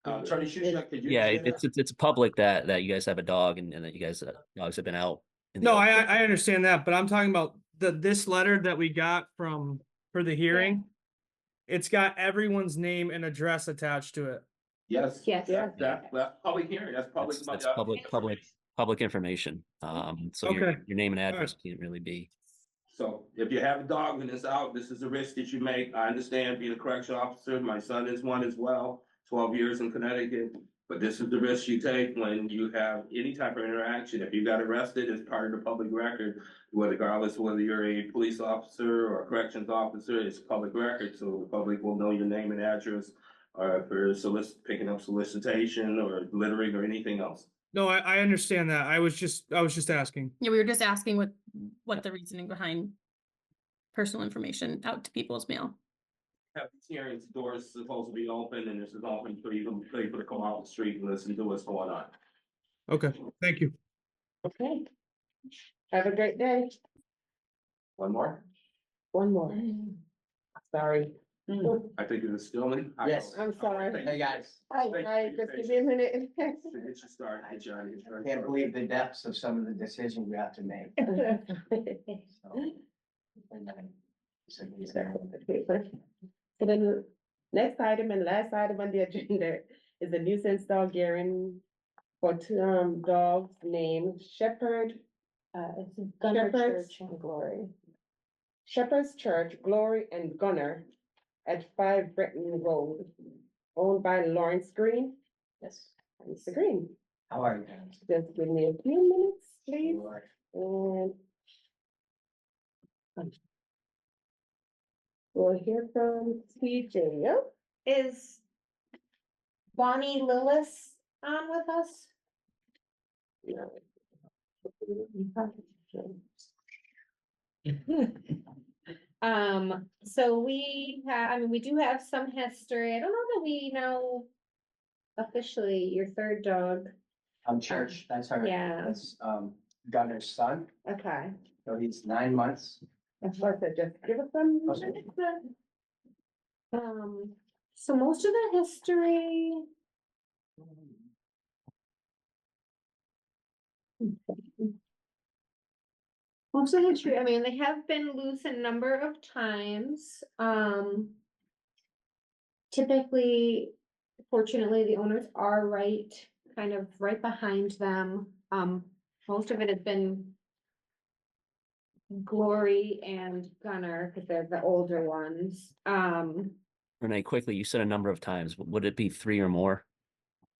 S8: Attorney Shushak, could you?
S9: Yeah,
S8: explain that?
S9: it's public that you guys have a dog and that you guys, dogs have been out. in the
S16: No,
S9: open.
S16: I understand that, but I'm talking about this letter that we got for the hearing. It's got everyone's name and address attached to it.
S2: Yes.
S8: That's public hearing, that's public.
S9: That's public information. So your
S16: Okay.
S9: name and address can't really be.
S8: So if you have a dog and it's out, this is a risk that you make. I understand being a correctional officer. My son is one as well, 12 years in Connecticut. But this is the risk you take when you have any type of interaction. If you got arrested, it's part of the public record, regardless of whether you're a police officer or a corrections officer, it's public record. So the public will know your name and address, or for picking up solicitation or littering or anything else.
S16: No, I understand that. I was just asking.
S17: Yeah, we were just asking what the reasoning behind personal information out to people's mail.
S8: Have these hearings, doors supposed to be open, and this is open for you to come out the street and listen to what's going on.
S16: Okay, thank you.
S1: Okay. Have a great day.
S8: One more?
S1: One more. Sorry.
S8: I think it was Stillman.
S1: Yes, I'm sorry.
S18: Hey, guys.
S1: Hi, just give me a minute.
S8: Get you started, Johnny.
S18: I can't believe the depths of some of the decisions we have to make.
S1: So then, next item and last item on the agenda is the nuisance dog hearing for two dogs named Shepherd. It's Gunner Church and Glory. Shepherd's Church, Glory and Gunner at 5 Bretton Road, owned by Lawrence Green.
S18: Yes.
S1: Mr. Green,
S18: How are you guys?
S1: just give me a few minutes, please. And we'll hear from TJ. Yep.
S5: Is Bonnie Lillis on with us? So we have, I mean, we do have some history. I don't know that we know officially your third dog.
S18: Church, that's our.
S5: Yeah.
S18: That's, Gunner's son,
S5: Okay.
S18: so he's 9 months.
S1: That's what I said, just give us some.
S18: Okay.
S1: minutes,
S5: So most of the history. Most of the history, I mean, they have been loose a number of times. Typically, fortunately, the owners are kind of right behind them. Most of it has been Glory and Gunner, because they're the older ones.
S9: Renee, quickly, you said a number of times. Would it be 3 or more?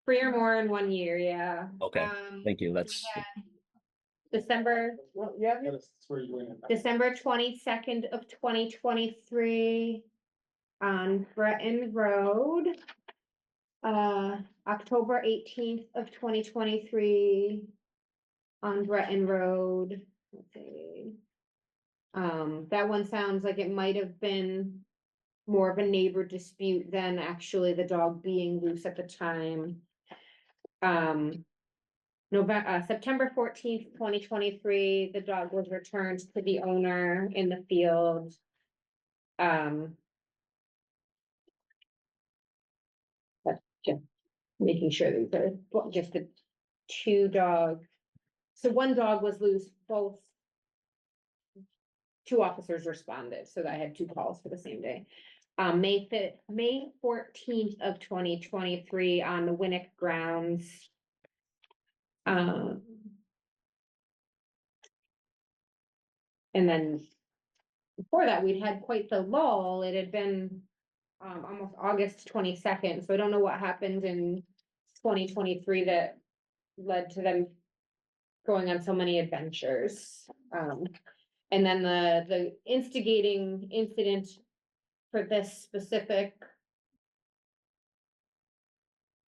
S5: 3 or more in 1 year, yeah.
S9: Okay, thank you. That's
S5: December,
S1: Yeah.
S11: That's where you went.
S5: December 22nd of 2023 on Breton Road. October 18th of 2023 on Breton Road. Let's see. That one sounds like it might have been more of a neighbor dispute than actually the dog being loose at the time. September 14th, 2023, the dog was returned to the owner in the field. But just making sure that just the 2 dogs. So 1 dog was loose, 2 officers responded, so I had 2 calls for the same day. May 14th of 2023 on the Winnick grounds. And then before that, we'd had quite the lull. It had been almost August 22nd, so I don't know what happened in 2023 that led to them going on so many adventures. And then the instigating incident for this specific,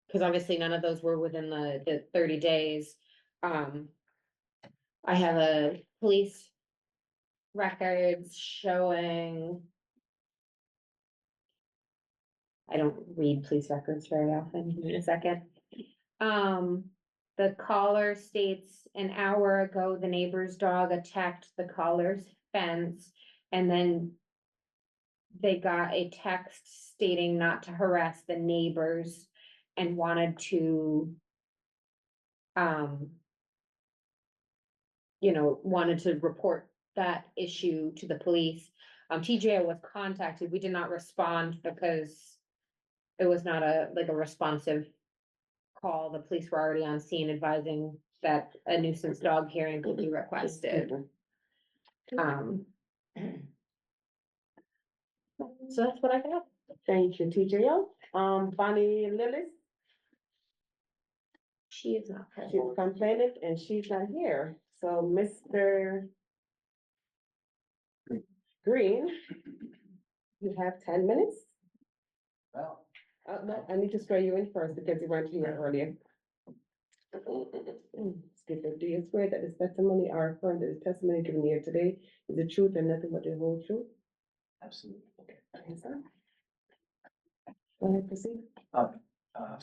S5: because obviously none of those were within the 30 days. I have a police records showing. I don't read police records very often. Give me a second. The caller states an hour ago, the neighbor's dog attacked the caller's fence, and then they got a text stating not to harass the neighbors and wanted to, wanted to report that issue to the police. TJO was contacted. We did not respond because it was not a responsive call. The police were already on scene advising that a nuisance dog hearing could be requested. So that's what I got.
S1: Thank you, TJO. Bonnie Lillis,
S5: She is not.
S1: she's complaining and she's not here. So Mr. Green, you have 10 minutes.
S18: Well,
S1: No, I need to swear you in first because you weren't here earlier. Excuse me, do you swear that this testimony or affirm that the testimony given here today is the truth and nothing but the whole truth?
S18: absolutely. Okay.
S1: Yes, sir. Go ahead, proceed.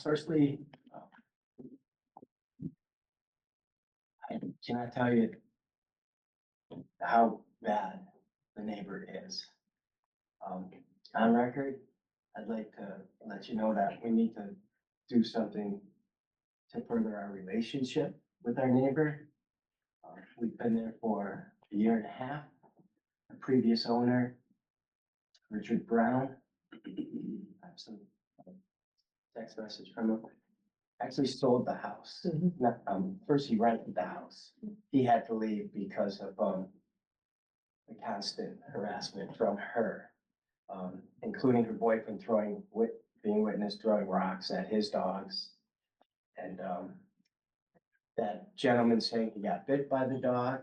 S18: Firstly, I cannot tell you how bad the neighbor is. On record, I'd like to let you know that we need to do something to further our relationship with our neighbor. We've been there for a year and a half. The previous owner, Richard Brown, I have some text message from him, actually sold the house. First he rented the house. He had to leave because of the constant harassment from her, including her boyfriend being witnessed throwing rocks at his dogs. And that gentleman saying he got bit by the dog,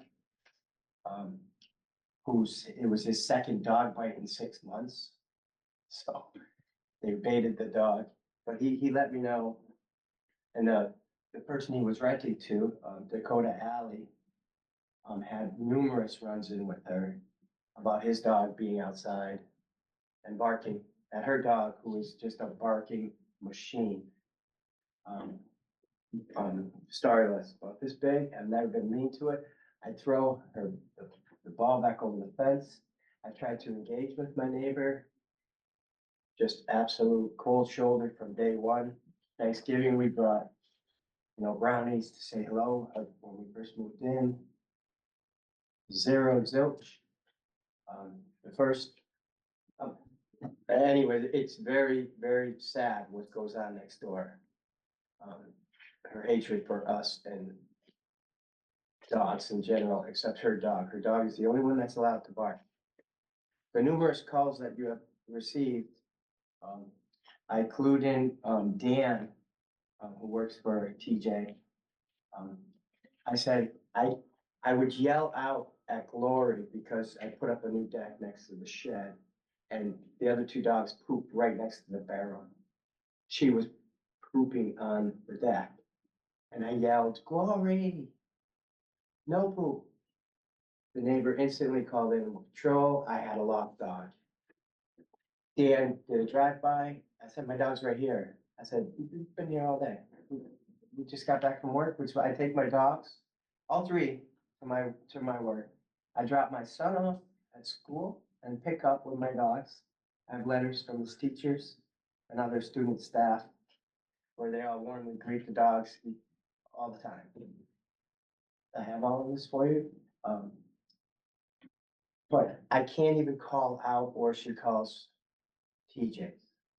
S18: it was his second dog bite in 6 months. So they baited the dog, but he let me know. And the person he was renting to, Dakota Alley, had numerous runs in with her about his dog being outside and barking at her dog, who was just a barking machine. Starless, about this big. I've never been mean to it. I throw the ball back over the fence. I tried to engage with my neighbor. Just absolute cold shoulder from day one. Thanksgiving, we brought, brownies to say hello when we first moved in. Zero zilch. Anyway, it's very, very sad what goes on next door. Her hatred for us and dogs in general, except her dog. Her dog is the only one that's allowed to bark. The numerous calls that you have received, I clued in Dan, who works for TJ. I said I would yell out at Glory because I put up a new deck next to the shed, and the other two dogs pooped right next to the barrel. She was pooping on the deck, and I yelled, "Glory, no poop." The neighbor instantly called in patrol. I had a locked dog. Dan did a drive-by. I said, "My dog's right here." I said, "We've been here all day. We just got back from work," which I take my dogs, all three, to my work. I drop my son off at school and pick up with my dogs. I have letters from his teachers and other student staff where they all warmly greet the dogs all the time. I have all of this for you. But I can't even call out, or she calls TJ.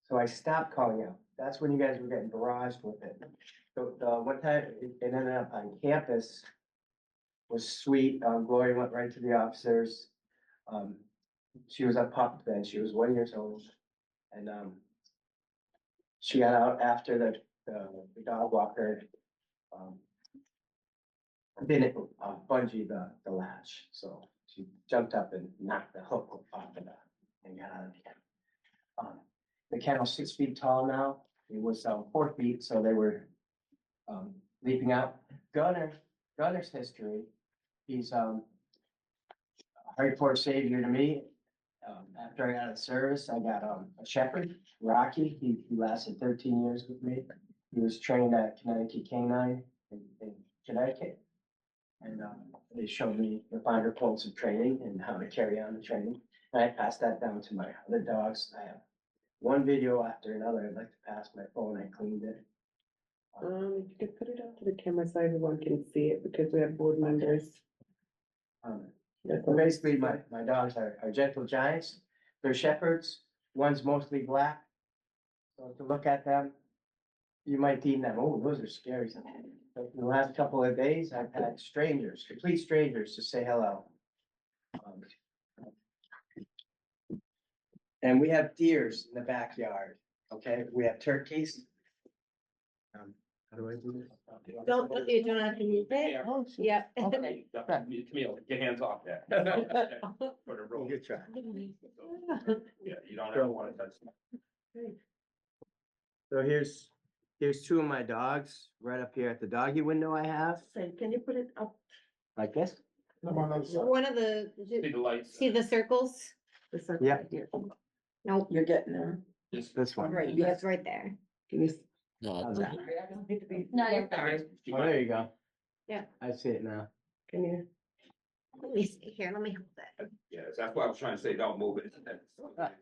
S18: So I stopped calling out. That's when you guys were getting barraged with it. So one time it ended up on campus. was sweet. Gloria went right to the officers. She was a pup then, she was 1 year old. And, she got out after the dog walker, didn't bungee the latch, so she jumped up and knocked the hook off of that and got out of the kennel. The kennel's 6 feet tall now, it was 4 feet, so they were leaping out. Gunner's history, he's a hardcore savior to me. After I got out of service, I got a shepherd, Rocky, he lasted 13 years with me. He was trained at Connecticut Canine in Connecticut. And they showed me the finer points of training and how to carry on the training. And I passed that down to my other dogs. I have one video after another. I'd like to pass my phone. I cleaned it.
S1: You could put it up to the camera so everyone can see it because we have board members.
S18: So basically, my dogs are gentle giants. They're shepherds. One's mostly black. So to look at them, you might deem them, oh, those are scary. But in the last couple of days, I've had strangers, complete strangers, to say hello. And we have deers in the backyard, okay? We have turkeys. How do I do this?
S5: You don't have to move it. Yep.
S18: Okay.
S8: Camille, get hands off that. For the road.
S18: Good try.
S8: Yeah, you don't ever wanna touch that.
S18: So here's two of my dogs right up here at the doggy window I have,
S1: Say, can you put it up?
S18: like this.
S5: One of the,
S8: See the lights?
S5: see the circles?
S1: The circle
S18: Yeah.
S1: right here.
S5: Nope,
S10: You're getting there.
S18: This one.
S5: right, that's right there.
S1: Can you
S9: No,
S18: How's that?
S5: No, you're fine.
S18: Oh, there you go.
S5: Yeah.
S18: I see it now.
S1: Can you?
S5: Let me see here, let me hold that.
S8: Yeah, that's why I was trying to say, don't move it.
S18: But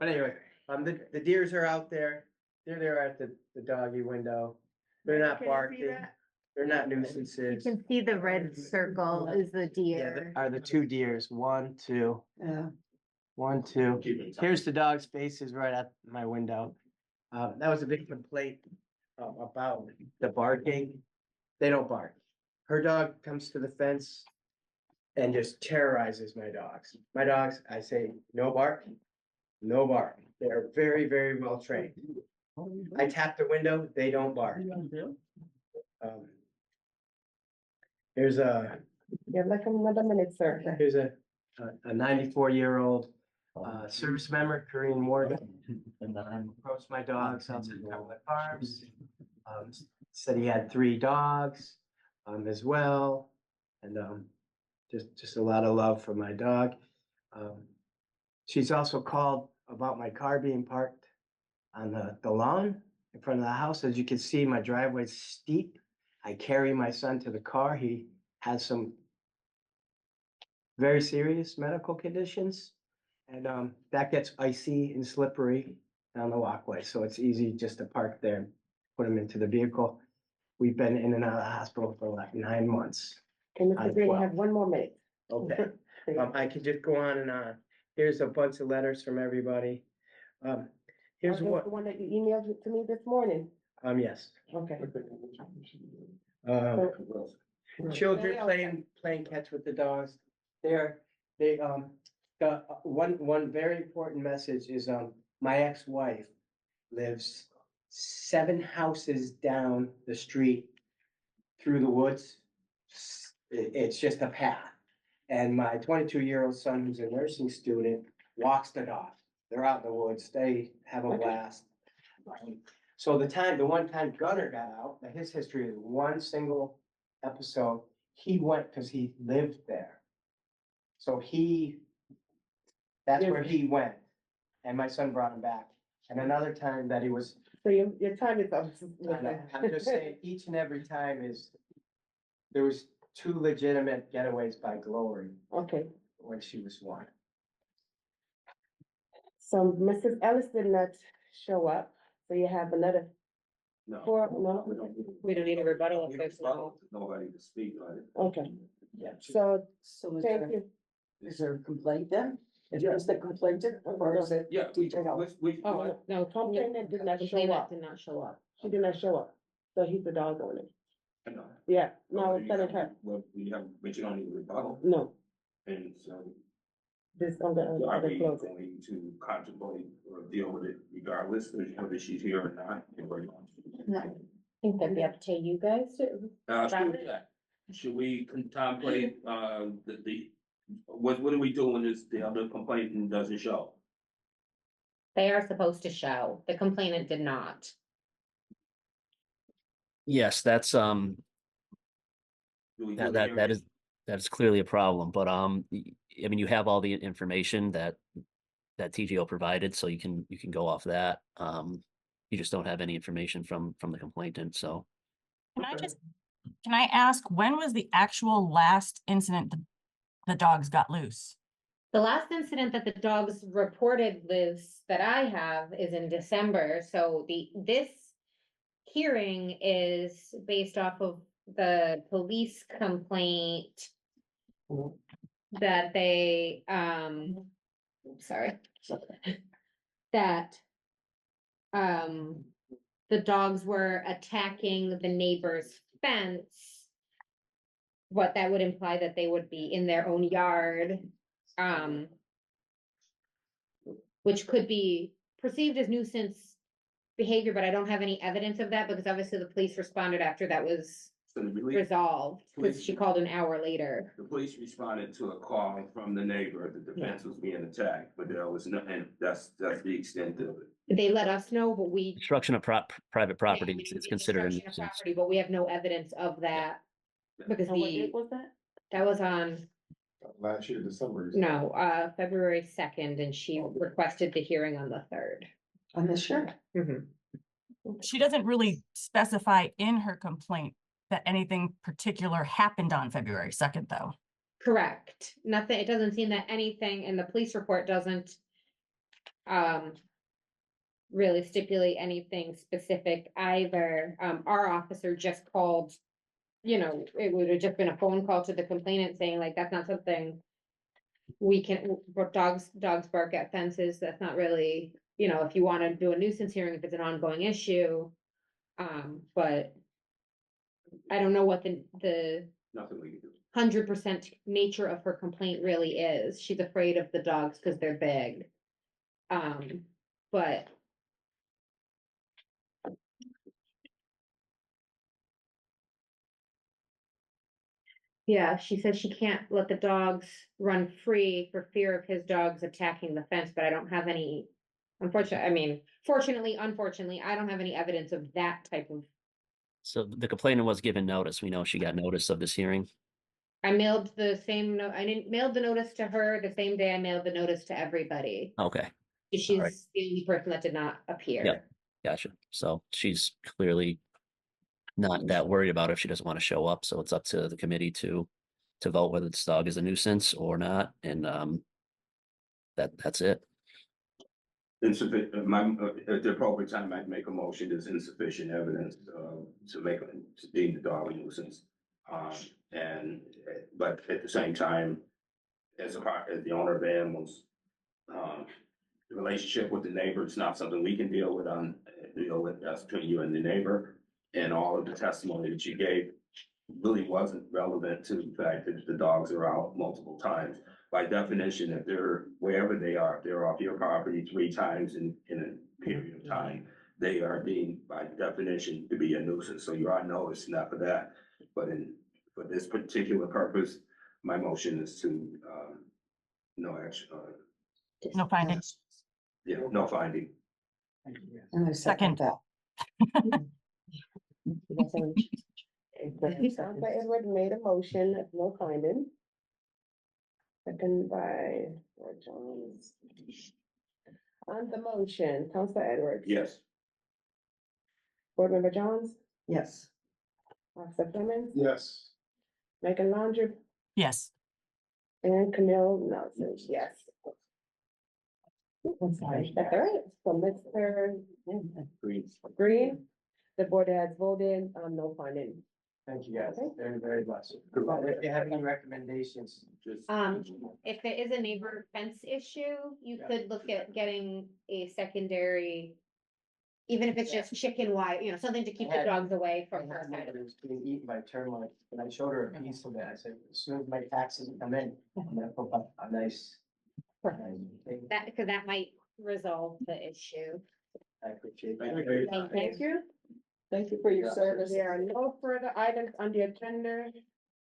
S18: anyway, the deers are out there. They're there at the doggy window. They're not
S1: Can you see
S18: barking.
S1: that?
S18: They're not
S5: You
S18: nuisances.
S5: can see the red circle is the
S18: Yeah,
S5: deer.
S18: are the two deers. 1, 2,
S10: Yeah.
S18: 1, 2.
S8: Keep it tight.
S18: Here's the dog's faces right at my window. That was a big complaint about the barking. They don't bark. Her dog comes to the fence and just terrorizes my dogs. My dogs, I say, no bark, no bark. They're very, very well trained. I tap the window, they don't bark. Here's a
S1: You have like another minute, sir.
S18: Here's a 94-year-old service member, Korean War. Approached my dogs outside Cumberland Farms. Said he had 3 dogs as well. And just a lot of love for my dog. She's also called about my car being parked on the lawn in front of the house. As you can see, my driveway's steep. I carry my son to the car. He has some very serious medical conditions. And that gets icy and slippery down the walkway, so it's easy just to park there, and put him into the vehicle. We've been in and out of the hospital for like 9 months.
S1: Can
S18: I'm
S1: Mr. Green
S18: 12.
S1: have one more minute?
S18: Okay, I could just go on and on. Here's a bunch of letters from everybody. Here's
S1: Oh, that's
S18: what,
S1: the one that you emailed to me this morning.
S18: yes.
S1: Okay.
S18: Children playing catch with the dogs. The one very important message is, my ex-wife lives 7 houses down the street through the woods. It's just a path. And my 22-year-old son, who's a nursing student, walks the dog. They're out in the woods. They have a blast. So the one time Gunner got out, his history is one single episode. He went because he lived there. So that's where he went. And my son brought him back. And another time that he was,
S1: So your time is up.
S18: I'm just saying, each and every time there was 2 legitimate getaways by Glory
S1: Okay,
S18: when she was 1.
S1: so Mrs. Ellis did not show up, so you have another
S8: No.
S1: 4, no?
S5: We don't need a rebuttal if there's no.
S8: Nobody to speak on it.
S1: Okay,
S18: Yeah.
S1: so
S10: So is
S1: thank
S10: there,
S1: you.
S10: is there a complaint then? Is this the complaint or is it?
S8: Yeah, we.
S1: Oh, no, complainant did not show up.
S5: Did not show up.
S1: She did not show up, so he's the dog owner.
S8: I know.
S1: Yeah, no,
S8: But you have-
S1: Senator,
S8: Well, you have, but you don't need a rebuttal,
S1: no,
S8: and so
S1: this, I'm gonna,
S8: are we
S1: close it.
S8: going to contemplate or deal with it regardless of whether she's here or not?
S5: I think that'd be up to you guys to.
S8: Screw that. Should we contemplate, what do we do when the other complainant doesn't show?
S5: They are supposed to show. The complainant did not.
S9: Yes, that's
S8: Do we do the
S9: that
S8: hearing?
S9: is clearly a problem, but I mean, you have all the information that TGO provided, so you can go off that. You just don't have any information from the complainant, so.
S12: Can I ask, when was the actual last incident the dogs got loose?
S5: The last incident that the dogs reported loose that I have is in December, so this hearing is based off of the police complaint that they, sorry, that the dogs were attacking the neighbor's fence. What that would imply that they would be in their own yard, which could be perceived as nuisance behavior, but I don't have any evidence of that because obviously the police responded after that was
S8: So the police-
S5: resolved, because
S8: police-
S5: she called an hour later.
S8: The police responded to a call from the neighbor that the fence was being attacked, but there was no, and that's the extent of it.
S5: They let us know, but we.
S9: Destruction of private property, it's considered a
S5: Destruction of
S9: nuisance.
S5: property, but we have no evidence of that. Because
S1: And what date
S5: the,
S1: was that?
S5: that was on,
S11: Last year, December.
S5: no, February 2nd, and she requested the hearing on the 3rd.
S10: On this shirt.
S12: She doesn't really specify in her complaint that anything particular happened on February 2nd, though.
S5: Correct. Nothing, it doesn't seem that anything, and the police report doesn't really stipulate anything specific either. Our officer just called, it would have just been a phone call to the complainant saying like, that's not something we can, dogs bark at fences. That's not really, if you want to do a nuisance hearing, if it's an ongoing issue. But I don't know what the
S8: Nothing we can do.
S5: 100% nature of her complaint really is. She's afraid of the dogs because they're big. But yeah, she says she can't let the dogs run free for fear of his dogs attacking the fence, but I don't have any, fortunately, unfortunately, I don't have any evidence of that type of.
S9: So the complainant was given notice. We know she got notice of this hearing.
S5: I mailed the same note, mailed the notice to her the same day I mailed the notice to everybody.
S9: Okay,
S5: She's
S9: right.
S5: the only person that did not appear.
S9: Yeah. Gotcha. So she's clearly not that worried about it if she doesn't want to show up. So it's up to the committee to vote whether this dog is a nuisance or not. And that's it.
S8: Insufficient, at the appropriate time, I'd make a motion, there's insufficient evidence, to deem the dog a nuisance. But at the same time, as the owner of animals, the relationship with the neighbor is not something we can deal with, that's between you and the neighbor. And all of the testimony that you gave really wasn't relevant to the fact that the dogs are out multiple times. By definition, if they're wherever they are, if they're off your property 3 times in a period of time, they are deemed by definition to be a nuisance. So you are noticed, not for that, but for this particular purpose, my motion is to, no action,
S12: No findings.
S8: yeah, no finding.
S10: And I second that.
S1: Councilor Edward made a motion of no finding. Second by Lord Jones. On the motion, Councilor Edwards.
S8: Yes.
S1: Board Member Jones,
S10: Yes.
S1: Officer Clemens,
S11: Yes.
S1: Megan Laundrie,
S12: Yes.
S1: and Camille Nelson, yes. That's all right. So Mr. Green, the board has voted on no finding.
S18: Thank you guys
S1: Okay.
S18: very, very much. If you have any recommendations,
S5: If there is a neighbor fence issue, you could look at getting a secondary Even if it's just chicken wire, you know, something to keep the dogs away from her side.
S18: It was being eaten by termites, and I showed her a piece of it, I said, as soon as my taxes come in, I'm gonna put up a nice. Thing.
S5: That, because that might resolve the issue.
S18: I appreciate
S1: Thank
S18: that.
S1: you. Thank you for your service. There are no further items on the agenda.